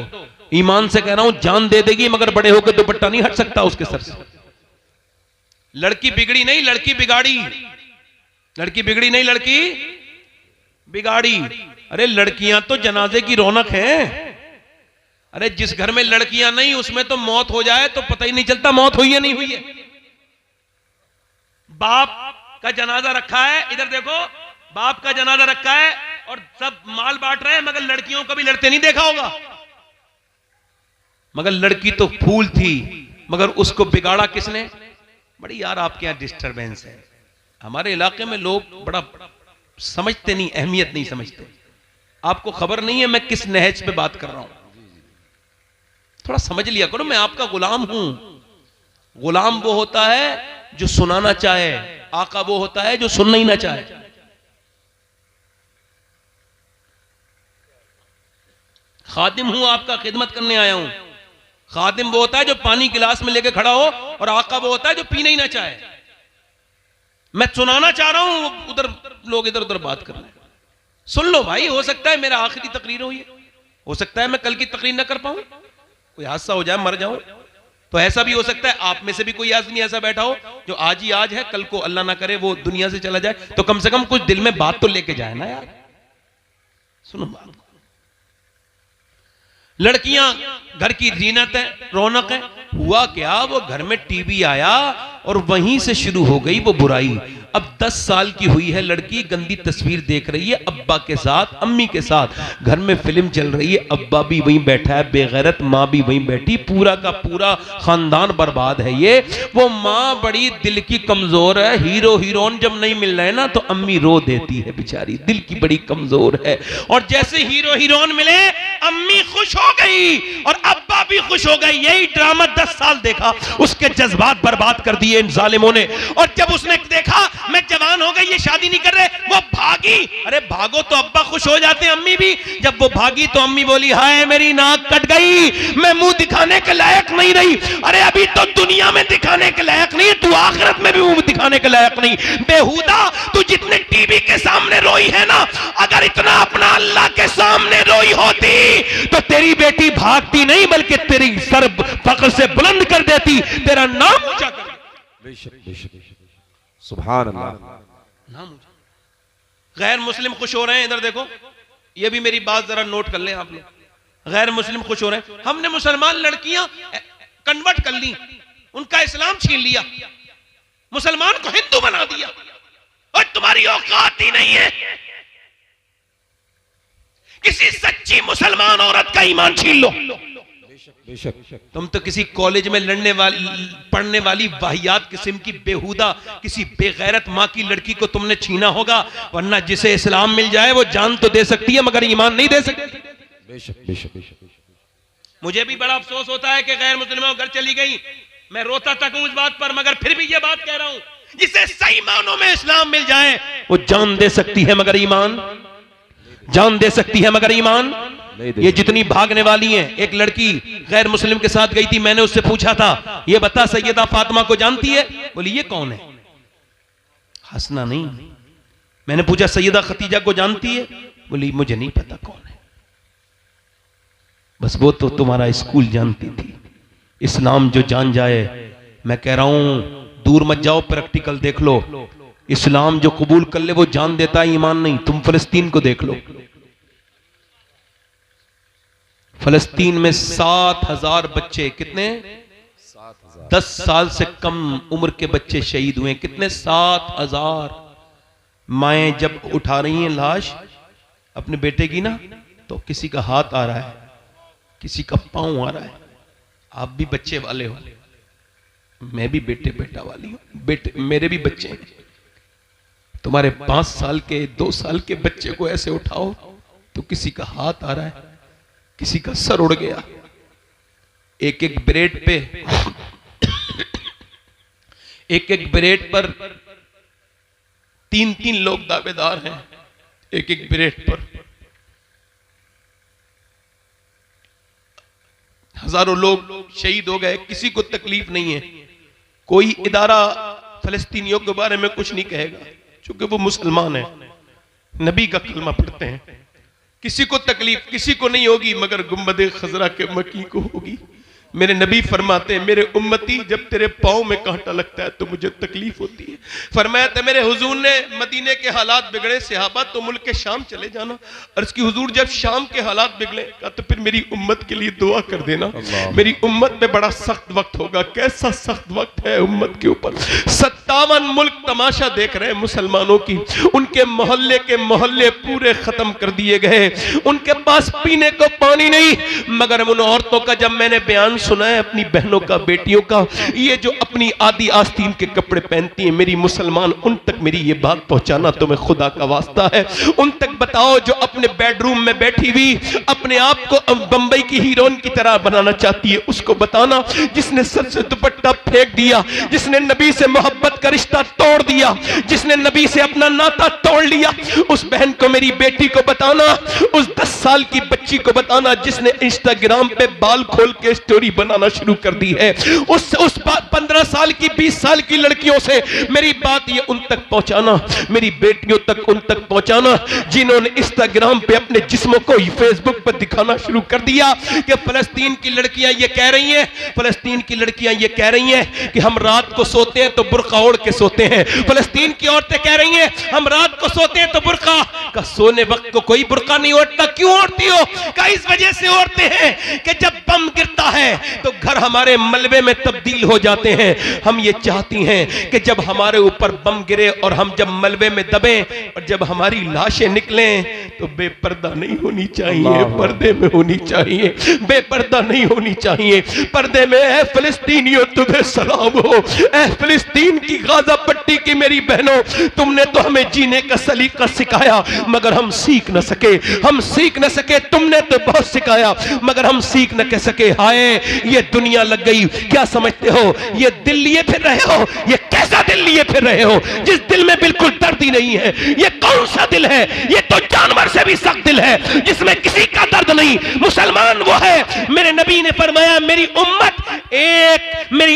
S1: ईमान से कह रहा हूं जान दे देगी, मगर बड़े होकर दुपट्टा नहीं हट सकता उसके सर से। लड़की बिगड़ी नहीं, लड़की बिगाड़ी। लड़की बिगड़ी नहीं, लड़की बिगाड़ी। अरे लड़कियां तो जनाजे की रौनक है। अरे जिस घर में लड़कियां नहीं उसमें तो मौत हो जाए तो पता ही नहीं चलता मौत हुई है नहीं हुई है। बाप का जनाजा रखा है, इधर देखो, बाप का जनाजा रखा है और सब माल बांट रहे हैं, मगर लड़कियों को भी लड़ते नहीं देखा होगा। मगर लड़की तो फूल थी, मगर उसको बिगाड़ा किसने? बड़ी यार आपके यहां डिस्टरबेंस है। हमारे इलाके में लोग बड़ा समझते नहीं, अहमियत नहीं समझते। आपको खबर नहीं है मैं किस नहज पे बात कर रहा हूं, थोड़ा समझ लिया करो। मैं आपका गुलाम हूं। गुलाम वो होता है जो सुनाना चाहे, आका वो होता है जो सुनना ही ना चाहे। खादिम हूं, आपका खिदमत करने आया हूं। खादिम वो होता है जो पानी गिलास में लेके खड़ा हो, और आका वो होता है जो पीना ही ना चाहे। मैं सुनाना चाह रहा हूं, उधर लोग इधर उधर बात कर रहे हैं। सुन लो भाई, हो सकता है मेरा आखिरी तकरीर हो ये, हो सकता है मैं कल की तकरीर ना कर पाऊं, कोई हादसा हो जाए, मर जाऊं, तो ऐसा भी हो सकता है। आप में से भी कोई आदमी ऐसा बैठा हो जो आज ही आज है, कल को अल्लाह ना करे वो दुनिया से चला जाए, तो कम से कम कुछ दिल में बात तो लेके जाए ना यार। सुनो बात, लड़कियां घर की जीनत है, रौनक है। हुआ क्या, वो घर में टीवी आया और वहीं से शुरू हो गई वो बुराई। अब 10 साल की हुई है लड़की, गंदी तस्वीर देख रही है अब्बा के साथ, अम्मी के साथ। घर में फिल्म चल रही है, अब्बा भी वहीं बैठा है बेगैरत, माँ भी वहीं बैठी, पूरा का पूरा खानदान बर्बाद है ये। वो माँ बड़ी दिल की कमजोर है, हीरो हीरोइन जब नहीं मिल रहे ना तो अम्मी रो देती है बेचारी, दिल की बड़ी कमजोर है। और जैसे हीरो हीरोइन मिले, अम्मी खुश हो गई और अब्बा भी खुश हो गए। यही ड्रामा 10 साल देखा, उसके जज्बात बर्बाद कर दिए इन जालिमों ने। और जब उसने देखा मैं जवान हो गई, ये शादी नहीं कर रहे, वो भागी। अरे भागो तो अब्बा खुश हो जाते, अम्मी भी। जब वो भागी तो अम्मी बोली हाय मेरी नाक कट गई, मैं मुंह दिखाने के लायक नहीं रही। अरे अभी तो दुनिया में दिखाने के लायक नहीं, तू आखिरत में भी मुंह दिखाने के लायक नहीं। बेहुदा, तू जितने टीवी के सामने रोई है ना, अगर इतना अपना अल्लाह के सामने रोई होती तो तेरी बेटी भागती नहीं, बल्कि तेरी सर फख्र से बुलंद कर देती, तेरा नाम ऊंचा कर देती।
S2: बेशक बेशक, सुभान अल्लाह।
S1: नाम ऊंचा। गैर मुस्लिम खुश हो रहे हैं, इधर देखो, ये भी मेरी बात जरा नोट कर लें आप लोग। गैर मुस्लिम खुश हो रहे हैं, हमने मुसलमान लड़कियां कन्वर्ट कर ली, उनका इस्लाम छीन लिया, मुसलमान को हिंदू बना दिया, और तुम्हारी औकात ही नहीं है किसी सच्ची मुसलमान औरत का ईमान छीन लो।
S2: बेशक,
S1: तुम तो किसी कॉलेज में पढ़ने वाली वाहियात किस्म की बेहुदा, किसी बेगैरत माँ की लड़की को तुमने छीना होगा, वरना जिसे इस्लाम मिल जाए वो जान तो दे सकती है मगर ईमान नहीं दे सकती।
S2: बेशक बेशक,
S1: मुझे भी बड़ा अफसोस होता है कि गैर मुस्लिमों घर चली गई, मैं रोता तक हूं इस बात पर, मगर फिर भी ये बात कह रहा हूं, जिसे सही मानों में इस्लाम मिल जाए वो जान दे सकती है मगर ईमान, जान दे सकती है मगर ईमान। ये जितनी भागने वाली हैं, एक लड़की गैर मुस्लिम के साथ गई थी, मैंने उससे पूछा था ये बता सैयदा फातिमा को जानती है? बोली ये कौन है? हंसना नहीं। मैंने पूछा सैयदा खतीजा को जानती है? बोली मुझे नहीं पता कौन है, बस वो तो तुम्हारा स्कूल जानती थी। इस्लाम जो जान जाए, मैं कह रहा हूं दूर मत जाओ, प्रैक्टिकल देख लो, इस्लाम जो कबूल कर ले वो जान देता है, ईमान नहीं। तुम फिलिस्तीन को देख लो, फलस्तीन में 7,000 बच्चे, कितने? 10 साल से कम उम्र के बच्चे शहीद हुए। कितने? 7,000। माएं जब उठा रही हैं लाश अपने बेटे की ना, तो किसी का हाथ आ रहा है, किसी का पांव आ रहा है। आप भी बच्चे वाले हो, मैं भी बेटा वाली हूं, बेटे मेरे भी बच्चे हैं। तुम्हारे 5 साल के 2 साल के बच्चे को ऐसे उठाओ तो किसी का हाथ आ रहा है, किसी का सर उड़ गया। एक एक ब्रेड पे एक एक ब्रेड पर 3-3 लोग दावेदार हैं एक एक ब्रेड पर। हजारों लोग शहीद हो गए, किसी को तकलीफ नहीं है। कोई इदारा फलस्तीनियों के बारे में कुछ नहीं कहेगा क्योंकि वो मुसलमान है, नबी का कलमा पढ़ते हैं। किसी को तकलीफ किसी को नहीं होगी मगर गुंबद खजरा के मकी को होगी। मेरे नबी फरमाते हैं, मेरे उम्मती जब तेरे पाँव में कांटा लगता है तो मुझे तकलीफ होती है। फरमाया था मेरे हुजूर ने मदीने के हालात बिगड़े सहाबा तो मुल्क शाम चले जाना। अर्ज की हुजूर जब शाम के हालात बिगड़े कहा तो फिर मेरी उम्मत के लिए दुआ कर देना, मेरी उम्मत में बड़ा सख्त वक्त होगा। कैसा सख्त वक्त है उम्मत के ऊपर? 57 मुल्क तमाशा देख रहे हैं मुसलमानों की। उनके मोहल्ले के मोहल्ले पूरे खत्म कर दिए गए, उनके पास पीने को पानी नहीं। मगर उन औरतों का जब मैंने बयान सुना है अपनी बहनों का, बेटियों का, ये जो अपनी आदि आस्तीन के कपड़े पहनती हैं, मेरी मुसलमान उन तक मेरी ये बात पहुंचाना तुम्हें खुदा का वास्ता है। उन तक बताओ जो अपने बेडरूम में बैठी हुई अपने आप को बंबई की हीरोइन की तरह बनाना चाहती है, उसको बताना जिसने सर से दुपट्टा फेंक दिया, जिसने नबी से मोहब्बत का रिश्ता तोड़ दिया, जिसने नबी से अपना नाता तोड़ लिया, उस बहन को, मेरी बेटी को बताना, उस 10 साल की बच्ची को बताना जिसने इंस्टाग्राम पे बाल खोल के स्टोरी बनाना शुरू कर दी है। उस 15 साल की 20 साल की लड़कियों से मेरी बात ये उन तक पहुंचाना, मेरी बेटियों तक उन तक पहुंचाना जिन्होंने इंस्टाग्राम पे अपने जिस्मों को फेसबुक पर दिखाना शुरू कर दिया कि फलस्तीन की लड़कियां ये कह रही हैं, फलस्तीन की लड़कियां ये कह रही हैं कि हम रात को सोते हैं तो बुर्का ओढ़ के सोते हैं। फलस्तीन की औरतें कह रही हैं हम रात को सोते हैं तो बुर्का का, सोने वक्त को कोई बुर्का नहीं ओढ़ता। क्यों ओढ़ती हो? का इस वजह से ओढ़ते हैं कि जब बम गिरता है तो घर हमारे मलबे में तब्दील हो जाते हैं। हम ये चाहती हैं कि जब हमारे ऊपर बम गिरे और हम जब मलबे में दबे और जब हमारी लाशें निकलें तो बेपर्दा नहीं होनी चाहिए, पर्दे में होनी चाहिए, बेपर्दा नहीं होनी चाहिए, पर्दे में। ऐ फिलिस्तीनियों तुम्हें सलाम हो, ऐ फिलिस्तीन की गाजा पट्टी की मेरी बहनों, तुमने तो हमें जीने का सलीका सिखाया मगर हम सीख न सके, हम सीख न सके। तुमने तो बहुत सिखाया मगर हम सीख न कह सके। हाय ये दुनिया लग गई, क्या समझते हो ये दिल लिए फिर रहे हो? ये कैसा दिल लिए फिर रहे हो जिस दिल में बिल्कुल दर्द ही नहीं है? ये कौन सा दिल है? ये तो जानवर से भी सख्त दिल है जिसमें किसी का दर्द नहीं। मुसलमान वो है, मेरे नबी ने फरमाया मेरी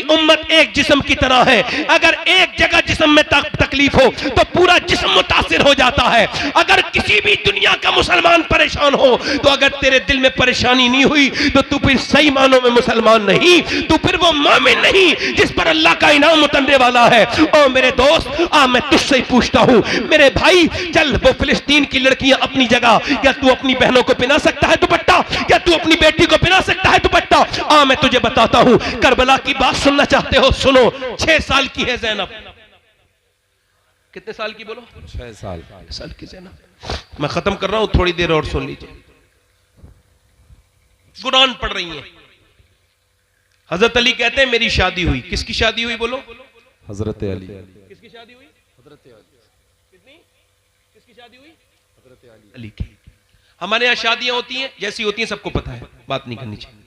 S1: उम्मत एक जिस्म की तरह है। अगर एक जगह जिस्म में तकलीफ हो तो पूरा जिस्म मुतासिर हो जाता है। अगर किसी भी दुनिया का मुसलमान परेशान हो तो अगर तेरे दिल में परेशानी नहीं हुई तो तू फिर सही मानों में मुसलमान नहीं, तू फिर वो मोमिन नहीं जिस पर अल्लाह का इनाम उतरने वाला है। ओ मेरे दोस्त, मैं तुझसे ही पूछता हूं मेरे भाई, चल वो फिलिस्तीन की लड़कियां अपनी जगह, क्या तू अपनी बहनों को पहना सकता है दुपट्टा? क्या तू अपनी बेटी को पहना सकता है दुपट्टा? मैं तुझे बताता हूं, करबला की बात सुनना चाहते हो? सुनो। 6 साल की है ज़ैनब। कितने साल की बोलो?
S2: 6 साल
S1: की ज़ैनब। मैं खत्म कर रहा हूं, थोड़ी देर और सुन लीजिए। कुरान पढ़ रही है। हजरत अली कहते हैं मेरी शादी हुई। किसकी शादी हुई बोलो?
S2: हजरत अली।
S1: किसकी शादी हुई? हजरत अली। कितनी? किसकी शादी हुई? हजरत अली की। हमारे यहाँ शादियां होती हैं, जैसी होती हैं सबको पता है, बात नहीं करनी चाहिए।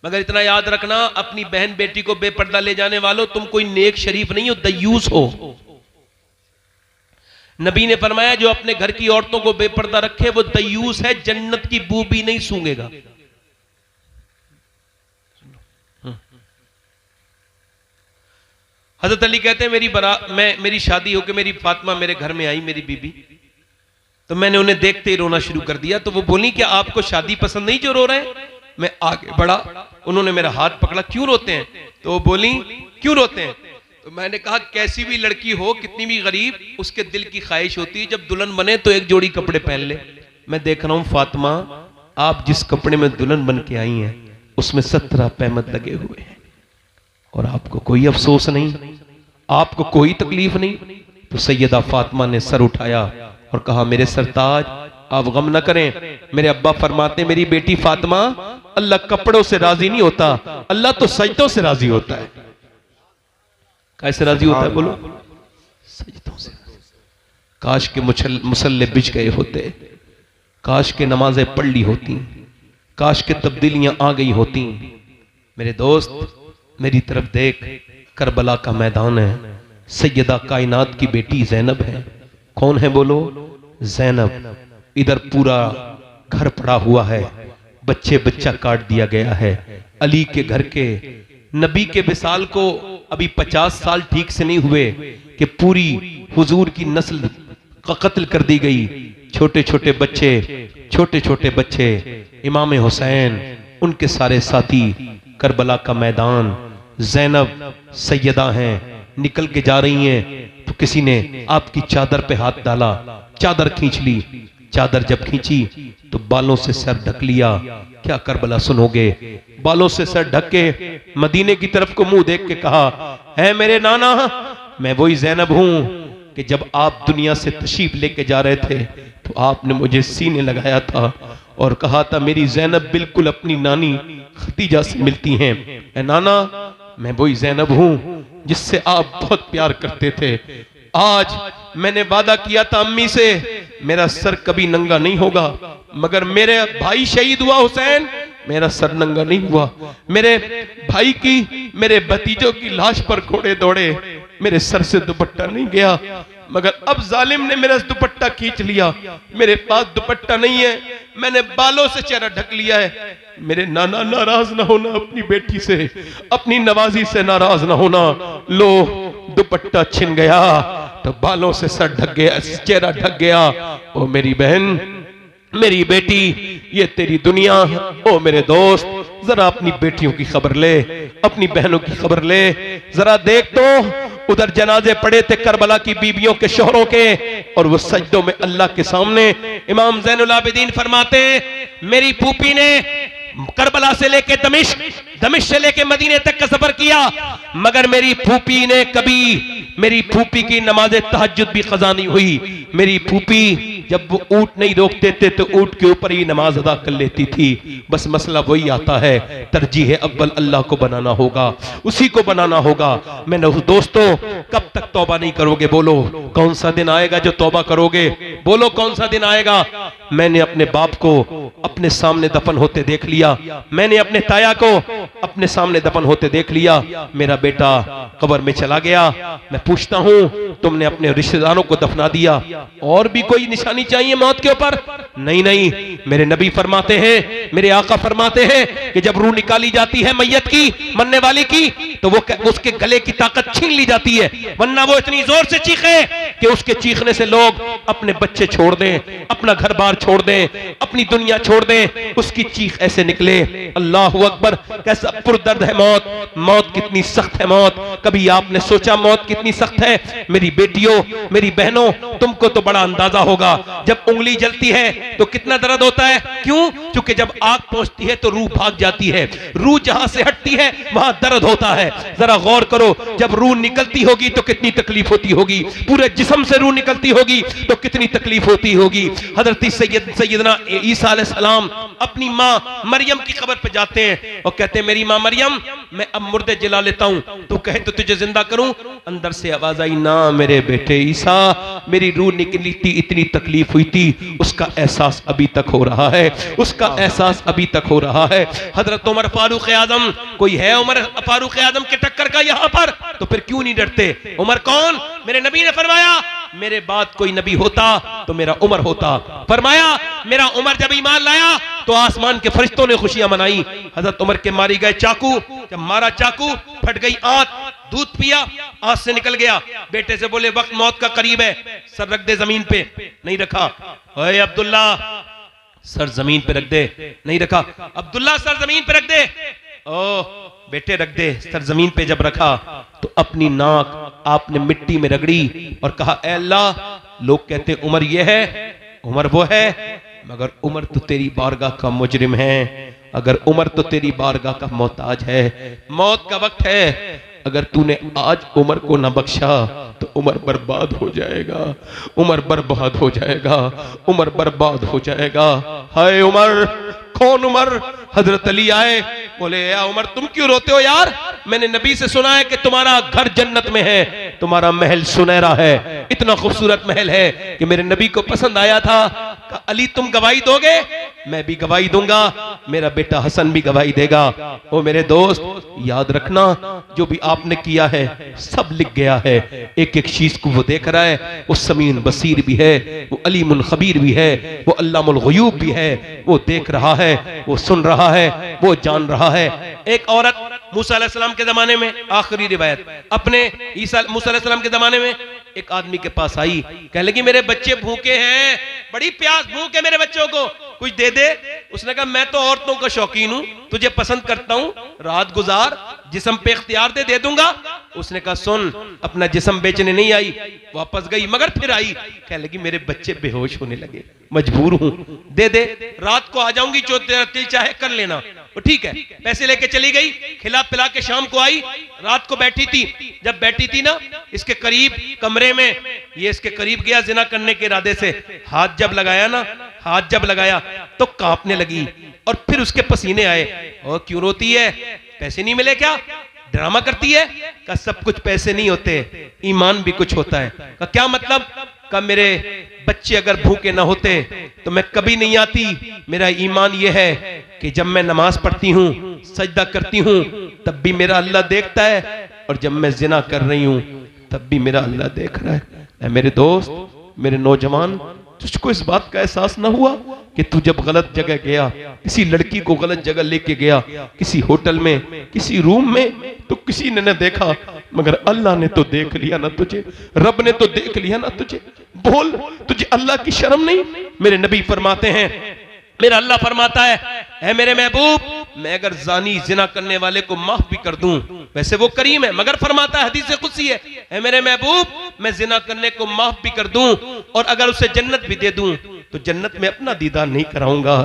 S1: मगर इतना याद रखना, अपनी बहन बेटी को बेपर्दा ले जाने वालों, तुम कोई नेक शरीफ नहीं हो, दयूस हो। नबी ने फरमाया जो अपने घर की औरतों को बेपर्दा रखे वो दयूस है, जन्नत की बू भी नहीं सूंघेगा। हजरत अली कहते हैं मेरी शादी होकर मेरी फातिमा मेरे घर में आई, मेरी बीबी, तो मैंने उन्हें देखते ही रोना शुरू कर दिया। तो वो बोली कि आपको शादी पसंद नहीं जो रो रहे हैं? मैं आगे बढ़ा, उन्होंने मेरा हाथ पकड़ा, क्यों रोते हैं? तो वो बोली क्यों रोते हैं? तो मैंने कहा कैसी भी लड़की हो, कितनी भी गरीब, उसके दिल की ख्वाहिश होती है जब दुल्हन बने तो एक जोड़ी कपड़े पहन ले। मैं देख रहा हूं फातिमा, आप जिस कपड़े में दुल्हन बन के आई हैं उसमें 17 पैमत लगे हुए हैं और आपको कोई अफसोस नहीं, आपको कोई तकलीफ नहीं। तो सैयदा फातिमा ने सर उठाया और कहा मेरे सरताज आप गम न करें। मेरे अब्बा फरमाते मेरी बेटी फातिमा, अल्लाह कपड़ों से राजी नहीं होता, अल्लाह तो सजदों से राजी होता है। कैसे राजी होता है बोलो? सजदों से। काश के मुसल्ले बिछ गए होते, काश के नमाजें पढ़ ली होती, काश के तब्दीलियां आ गई होती। मेरे दोस्त मेरी तरफ देख, करबला का मैदान है, सैयदा कायनात की बेटी ज़ैनब है, कौन है बोलो? ज़ैनब। इधर पूरा घर पड़ा हुआ है, बच्चा काट दिया गया है। अली के घर के नबी के विसाल को अभी 50 साल ठीक से नहीं हुए कि पूरी हुजूर की नस्ल का कत्ल कर दी गई। छोटे छोटे बच्चे, इमाम हुसैन, उनके सारे साथी, करबला का मैदान, ज़ैनब सैयदा हैं, निकल के जा रही हैं तो किसी ने आपकी चादर पे हाथ डाला, चादर खींच ली। चादर जब खींची तो बालों से सर ढक लिया। क्या करबला सुनोगे? बालों से सर ढक के मदीने की तरफ को मुंह देख के कहा, है मेरे नाना, मैं वही ज़ैनब हूं कि जब आप दुनिया से तशरीफ लेके जा रहे थे तो आपने मुझे सीने लगाया था और कहा था मेरी ज़ैनब बिल्कुल अपनी नानी खदीजा से मिलती हैं। ए नाना, मैं वही ज़ैनब हूं जिससे आप बहुत प्यार करते थे। आज मैंने वादा किया था अम्मी से, मेरा सर कभी नंगा नहीं होगा, मगर मेरे भाई शहीद हुआ हुसैन, मेरा सर नंगा नहीं हुआ। मेरे भाई की, मेरे भतीजों की लाश पर घोड़े दौड़े, मेरे सर से दुपट्टा नहीं गया, मगर अब जालिम ने मेरा दुपट्टा खींच लिया। मेरे पास दुपट्टा नहीं है, मैंने बालों से चेहरा ढक लिया है। मेरे नाना नाराज ना होना अपनी बेटी से, अपनी नवाजी से नाराज ना होना। लो दुपट्टा छिन गया तो बालों से सर ढक गया, चेहरा ढक गया। ओ मेरी बहन, मेरी बेटी, ये तेरी दुनिया। ओ मेरे दोस्त, जरा अपनी बेटियों की खबर ले, अपनी बहनों की खबर ले। जरा देख तो उधर जनाजे पड़े थे करबला की बीबियों के, शोहरों के, और वो सजदों में अल्लाह के सामने। इमाम ज़ैनुल आबिदीन फरमाते, मेरी फूफी ने करबला से लेके दमिश्क से लेके मदीने तक का सफर किया, मगर मेरी फूफी ने कभी, मेरी फूफी की नमाज तहज्जुद भी कज़ा नहीं हुई। मेरी फूफी जब वो ऊंट नहीं रोकते थे तो ऊंट के ऊपर ही नमाज अदा कर लेती थी। बस मसला वही आता है, तरजीह अव्वल अल्लाह को बनाना होगा, उसी को बनाना होगा। मैंने दोस्तों, कब तक तौबा नहीं करोगे? बोलो कौन सा दिन आएगा जो तौबा करोगे? बोलो कौन सा दिन आएगा? मैंने अपने बाप को अपने सामने दफन होते देख लिया, मैंने अपने ताया को अपने सामने दफन होते देख लिया। मेरा बेटा कब्र में चला गया, मैं पूछता हूं तुमने अपने रिश्तेदारों को दफना दिया, और भी कोई निशानी चाहिए मौत के ऊपर? नहीं नहीं, मेरे नबी फरमाते हैं, मेरे आका फरमाते हैं कि जब रूह निकाली जाती है मैयत की, मरने वाली की, तो वो उसके गले की ताकत छीन ली जाती है, वरना वो इतनी जोर से चीखे कि उसके चीखने से लोग अपने बच्चे छोड़ दें, अपना घर बार छोड़ दें, अपनी दुनिया छोड़ दें। उसकी चीख ऐसे निकले, अल्लाह अकबर, कैसा पुरदर्द है मौत। मौत कितनी सख्त है मौत, कभी आपने सोचा मौत कितनी सख्त है? मेरी बेटियों, मेरी बहनों, तुमको तो बड़ा अंदाजा होगा, जब उंगली जलती है तो कितना दर्द होता है। क्यों? क्योंकि जब आग पहुंचती है तो रूह भाग जाती है, रूह जहां से हटती है वहां दर्द होता है। जरा गौर करो, जब रूह निकलती होगी तो कितनी तकलीफ होती होगी, पूरे जिस्म से रूह निकलती होगी तो कितनी तकलीफ होती होगी। हजरत सैयदना ईसा अलैहिस्सलाम अपनी मां मरियम की कब्र पे जाते हैं और कहते हैं, मेरी मां मरियम, मैं अब मुर्दे जला लेता हूं, तू कहे तो तुझे जिंदा करूं। अंदर से आवाज आई, ना मेरे बेटे ईसा, मेरी रूह निकली थी, इतनी तकलीफ हुई थी, उसका एहसास अभी तक हो रहा है, उसका एहसास अभी तक हो रहा है। हजरत उमर फारूक आजम, कोई है उमर फारूक आजम के टक्कर का यहां पर? तो फिर क्यों नहीं डरते? उमर कौन? मेरे नबी ने फरमाया, मेरे बाद कोई नबी होता तो मेरा उमर होता। फरमाया, मेरा उमर जब ईमान लाया तो आसमान के फरिश्तों ने खुशियां मनाई। हजरत उमर के मारी गए चाकू, जब मारा चाकू, फट गई आंत, दूध पिया, आंत से निकल गया। बेटे से बोले, वक्त मौत का करीब है, सर रख दे जमीन पे। नहीं रखा। ओए अब्दुल्ला, सर जमीन पे रख दे। नहीं रखा। अब्दुल्ला, सर जमीन पे रख दे। ओ बेटे रख दे। सर जमीन पे जब रखा तो अपनी नाक आपने मिट्टी में रगड़ी और कहा, ऐ अल्लाह, लोग कहते उमर ये है, उमर वो है, मगर उमर तो तेरी बारगाह का मुजरिम है, अगर उमर तो तेरी बारगाह का मोहताज है। मौत का वक्त है, अगर तूने आज उमर को न बख्शा तो उमर बर्बाद हो जाएगा, उमर बर्बाद हो जाएगा, उमर बर्बाद हो जाएगा। हाय उमर! कौन उमर? हजरत अली आए, बोले, या उमर तुम क्यों रोते हो यार? मैंने नबी से सुना है कि तुम्हारा घर जन्नत में है, तुम्हारा महल सुनहरा है, इतना खूबसूरत महल है कि मेरे नबी को पसंद आया था। अली तुम गवाही दोगे? मैं भी गवाही दूंगा, मेरा बेटा हसन भी गवाही देगा। ओ मेरे दोस्त, याद रखना जो भी आपने किया है सब लिख गया है। एक एक चीज को वो देख रहा है। वो समीन बसीर भी है, वो अलीमुल खबीर भी है, वो अल्लामुल गुयूब भी है। वो देख रहा है, वो सुन रहा है, वो जान रहा है। एक औरत मूसा अलैहिस्सलाम के जमाने में, आखिरी रिवायत, अपने मूसा अलैहिस्सलाम के जमाने में एक आदमी के पास आई, कहने लगी मेरे बच्चे भूखे हैं, बड़ी प्यास भूख है मेरे बच्चों को, कुछ दे दे। उसने कहा मैं तो औरतों का शौकीन हूं, तुझे पसंद करता हूं, रात गुजार, जिस्म पे इख्तियार दे दूंगा। उसने कहा सुन, अपना जिस्म बेचने नहीं आई, वापस गई, मगर फिर आई, कहने लगी मेरे बच्चे बेहोश होने लगे, मजबूर हूं, दे दे, रात को आ जाऊंगी, जो तेरा दिल चाहे कर लेना। तो ठीक है, पैसे लेके चली गई, खिला पिला के शाम को आई, रात को बैठी थी, जब बैठी थी ना इसके करीब कमरे में, ये इसके करीब गया जिना करने के इरादे से, हाथ जब लगाया ना, हाथ जब लगाया तो कांपने लगी और फिर उसके पसीने आए। और क्यों रोती है, पैसे नहीं मिले क्या, ड्रामा करती है? का सब कुछ पैसे नहीं होते, ईमान भी कुछ होता है। का क्या मतलब? का मेरे बच्चे अगर भूखे ना होते तो मैं कभी नहीं आती। मेरा ईमान यह है कि जब मैं नमाज पढ़ती हूँ, सजदा करती हूँ, तब भी मेरा अल्लाह देखता है, और जब मैं जिना कर रही हूँ तब भी मेरा अल्लाह देख रहा है। मेरे दोस्त, मेरे नौजवान, तुझको इस बात का एहसास ना हुआ कि तू जब गलत जगह गया, किसी लड़की को गलत जगह लेके गया, किसी होटल में, किसी रूम में, तो किसी ने न देखा, मगर अल्लाह ने तो देख लिया ना तुझे, रब ने तो देख लिया ना तुझे। बोल, तुझे अल्लाह की शर्म नहीं? मेरे नबी फरमाते हैं, मेरा अल्लाह फरमाता है मेरे महबूब, मैं अगर जानी जिना करने वाले को माफ भी कर दूं, वैसे वो करीम है, मगर फरमाता है, हदीस कुदसी है मेरे महबूब, मैं जिना करने को माफ भी कर दूं और अगर उसे जन्नत भी दे दूं तो जन्नत में अपना दीदार नहीं कराऊंगा,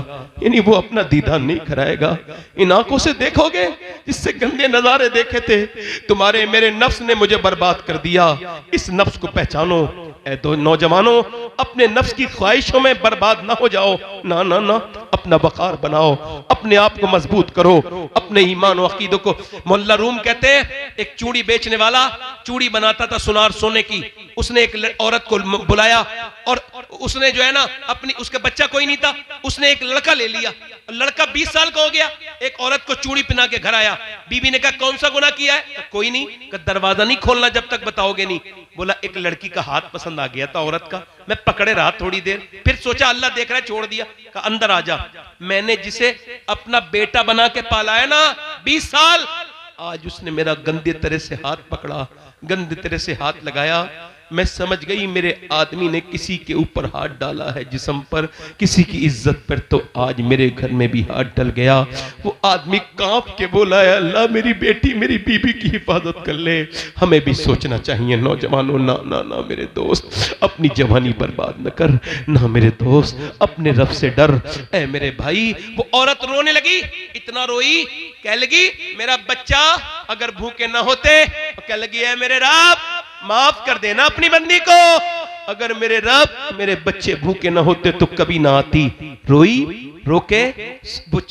S1: यानी वो अपना दीदार नहीं कराएगा। इन आंखों से देखोगे जिससे गंदे नजारे देखे थे, तुम्हारे मेरे नफ्स ने मुझे बर्बाद कर दिया। इस नफ्स को पहचानो। ऐ दो नौजवानों, अपने नफ्स की ख्वाहिशों में बर्बाद ना हो जाओ, ना ना ना, अपना वकार बनाओ, अपने आप को मजबूत करो, अपने ईमान और अकीदों को। मोहल्ला रूम कहते हैं, एक चूड़ी बेचने वाला चूड़ी बनाता था सुनार सोने की, उसने एक औरत को बुलाया और उसने जो है ना अपनी, उसका बच्चा कोई नहीं था, उसने एक लड़का ले लिया, लड़का 20 साल का हो गया, एक औरत को चूड़ी पहना के घर आया। बीबी ने कहा कौन सा गुनाह किया है? कोई नहीं। दरवाजा नहीं खोलना जब तक बताओगे नहीं। बोला एक लड़की का हाथ पसंद आ गया था औरत का, मैं पकड़े रहा थोड़ी देर, फिर सोचा अल्लाह देख रहा है, छोड़ दिया। कहा अंदर आ जा। मैंने जिसे अपना बेटा बना के पाला है ना 20 साल, आज उसने मेरा गंदे तरह से हाथ पकड़ा, गंदे तरह से हाथ लगाया। मैं समझ गई मेरे आदमी ने किसी के ऊपर हाथ डाला है जिस्म पर, किसी की इज्जत पर, तो आज मेरे घर में भी हाथ डल गया। वो आदमी कांप के बोला है अल्लाह मेरी बेटी मेरी बीबी की हिफाजत कर ले। हमें भी सोचना चाहिए नौजवानों, ना ना ना मेरे दोस्त, अपनी जवानी बर्बाद न कर, ना मेरे दोस्त, अपने रब से डर। ऐ मेरे भाई, वो औरत रोने लगी, इतना रोई, कह लगी मेरा बच्चा अगर भूखे ना होते, कह लगी है मेरे रब माफ कर देना अपनी बंदी को, अगर मेरे रब मेरे बच्चे भूखे ना होते तो कभी ना आती। रोई, रोके,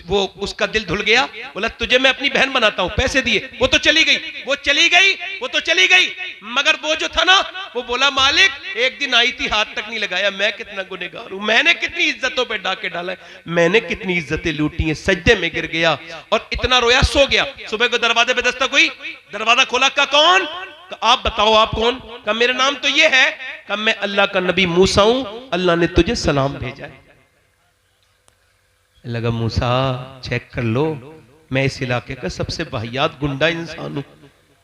S1: वो उसका दिल धुल गया। बोला तुझे मैं अपनी बहन बनाता हूं, पैसे दिए, वो तो चली गई, वो चली गई, वो तो चली गई, मगर वो जो था ना, वो बोला मालिक एक दिन आई थी, हाथ तक नहीं लगाया, मैं कितना गुनहगार हूं, मैंने कितनी इज्जतों पे डाके डाला है, मैंने कितनी इज्जतें लूटी हैं। सजदे में गिर गया और इतना रोया, सो गया। सुबह को दरवाजे पे दस्तक हुई, दरवाजा खोला, का कौन? आप बताओ आप कौन? का मेरा नाम तो ये है, का मैं अल्लाह का नबी मूसा हूं, अल्लाह ने तुझे सलाम भेजा है। लगा मूसा चेक कर लो, मैं इस इलाके का सबसे वाहियात गुंडा इंसान हूं,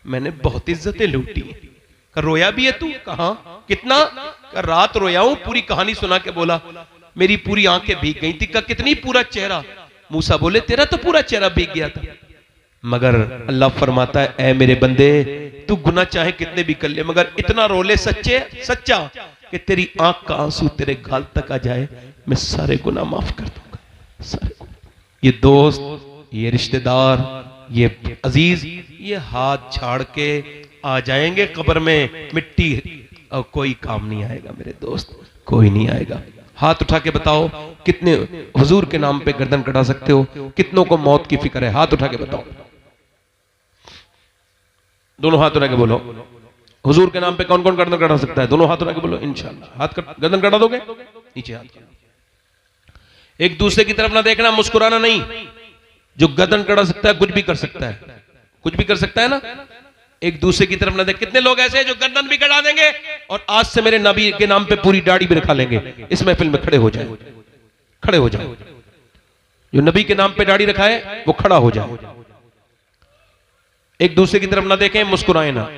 S1: मैंने बहुत इज्जतें लूटी। का रोया भी है तू? कहा कितना? का रात रोया हूं, पूरी कहानी सुना के बोला, मेरी पूरी आंखें भीग गई थी। का कितनी? पूरा चेहरा। मूसा बोले तेरा तो पूरा चेहरा भीग गया था, मगर अल्लाह फरमाता है ऐ मेरे बंदे, तू गुनाह चाहे कितने भी कर ले, मगर इतना रोले सच्चे सच्चा कि तेरी आंख का आंसू तेरे गाल तक आ जाए, मैं सारे गुनाह माफ कर दूंगा, सारे गुनाह। ये दोस्त, ये रिश्तेदार, ये अजीज, ये हाथ झाड़ के आ जाएंगे कब्र में, मिट्टी और कोई काम नहीं आएगा मेरे दोस्त, कोई नहीं आएगा। हाथ उठा के बताओ कितने हुजूर के नाम पे गर्दन कटा सकते हो, कितनों को मौत की फिक्र है? हाथ उठा के बताओ, दोनों हाथ उठा के बोलो, हुजूर के नाम पे कौन कौन गर्दन कटा सकता है? दोनों हाथ उठा के बोलो इंशाल्लाह। हाथ गर्दन कटा दोगे? नीचे हाथ। एक दूसरे की तरफ ना देखना, मुस्कुराना नहीं। जो गर्दन कड़ा सकता है कुछ भी कर सकता है, कुछ भी कर सकता है ना। एक दूसरे की तरफ ना देख। कितने लोग ऐसे हैं जो गर्दन भी कटा देंगे और आज से मेरे नबी के नाम पे पूरी दाढ़ी भी रखा लेंगे। इस महफिल में खड़े हो जाए, खड़े हो जाए। जो नबी के नाम पे दाढ़ी रखा है वो खड़ा हो जाए। एक दूसरे की तरफ ना देखें, मुस्कुराए ना।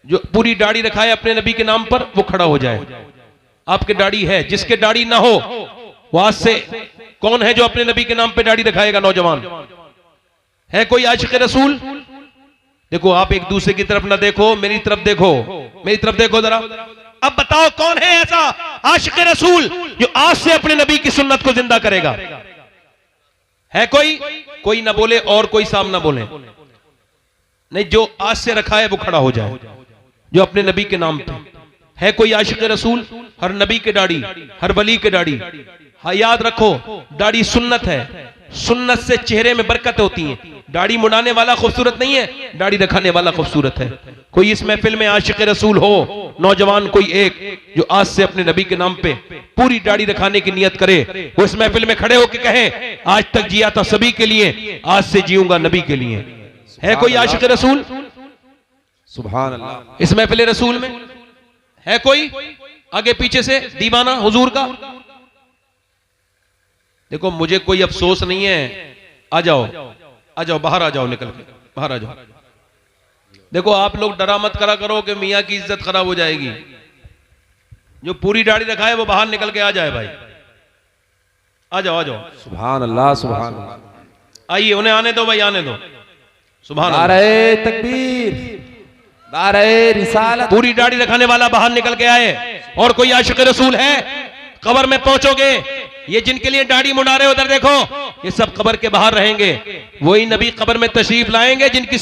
S1: जो पूरी दाढ़ी रखा है अपने नबी के नाम पर वो खड़ा हो जाए। आपके दाढ़ी है, जिसके दाढ़ी ना हो वो आज से कौन है जो अपने नबी के नाम पे दाढ़ी रखाएगा? नौजवान है कोई आशिक रसूल? देखो आप एक दूसरे की तरफ ना देखो, मेरी तरफ देखो, मेरी तरफ देखो जरा। अब बताओ कौन है ऐसा आशिक रसूल जो आज से अपने नबी की सुन्नत को जिंदा करेगा? है कोई? कोई ना बोले और कोई सामना बोले नहीं। जो आज से रखा है वो खड़ा हो जाए, जो अपने नबी के नाम पे है। कोई आशिक रसूल? हर नबी के दाढ़ी, हर वली के दाढ़ी। हाँ याद रखो, दाढ़ी सुन्नत है। सुन्नत से चेहरे में बरकत होती है। दाढ़ी मुड़ाने वाला खूबसूरत नहीं है, दाढ़ी रखाने वाला खूबसूरत है। कोई इस महफिल में आशिक रसूल हो, नौजवान कोई एक, जो आज से अपने नबी के नाम पे पूरी दाढ़ी रखाने की नियत करे, वो इस महफिल में खड़े होकर कहे, आज तक जिया था सभी के लिए, आज से जीऊंगा नबी के लिए। है कोई आशिक रसूल?
S2: सुभान अल्लाह।
S1: इस महफिल रसूल में है कोई आगे पीछे से दीवाना हुजूर का? देखो मुझे कोई अफसोस नहीं है। आ जाओ, आ जाओ, बाहर आ जाओ, निकल के बाहर आ जाओ। देखो आप लोग डरा मत करा करो कि मियां की इज्जत खराब हो जाएगी। जो पूरी दाढ़ी रखा है वो बाहर निकल के आ जाए भाई। आ जाओ, आ जाओ।
S2: सुभान अल्लाह, सुभान अल्लाह।
S1: आइए, उन्हें आने दो भाई, आने दो। सुभान अल्लाह।
S3: नारे तकबीर, नारे रिसालत।
S1: पूरी दाढ़ी रखाने वाला बाहर निकल के आए। और कोई आशिक रसूल है? कब्र में पहुंचोगे, ये जिनके लिए दाढ़ी मुड़ा रहे हो उधर देखो, ये सब कब्र के बाहर रहेंगे। वही नबी कब्र में तशरीफ लाएंगे जिनकी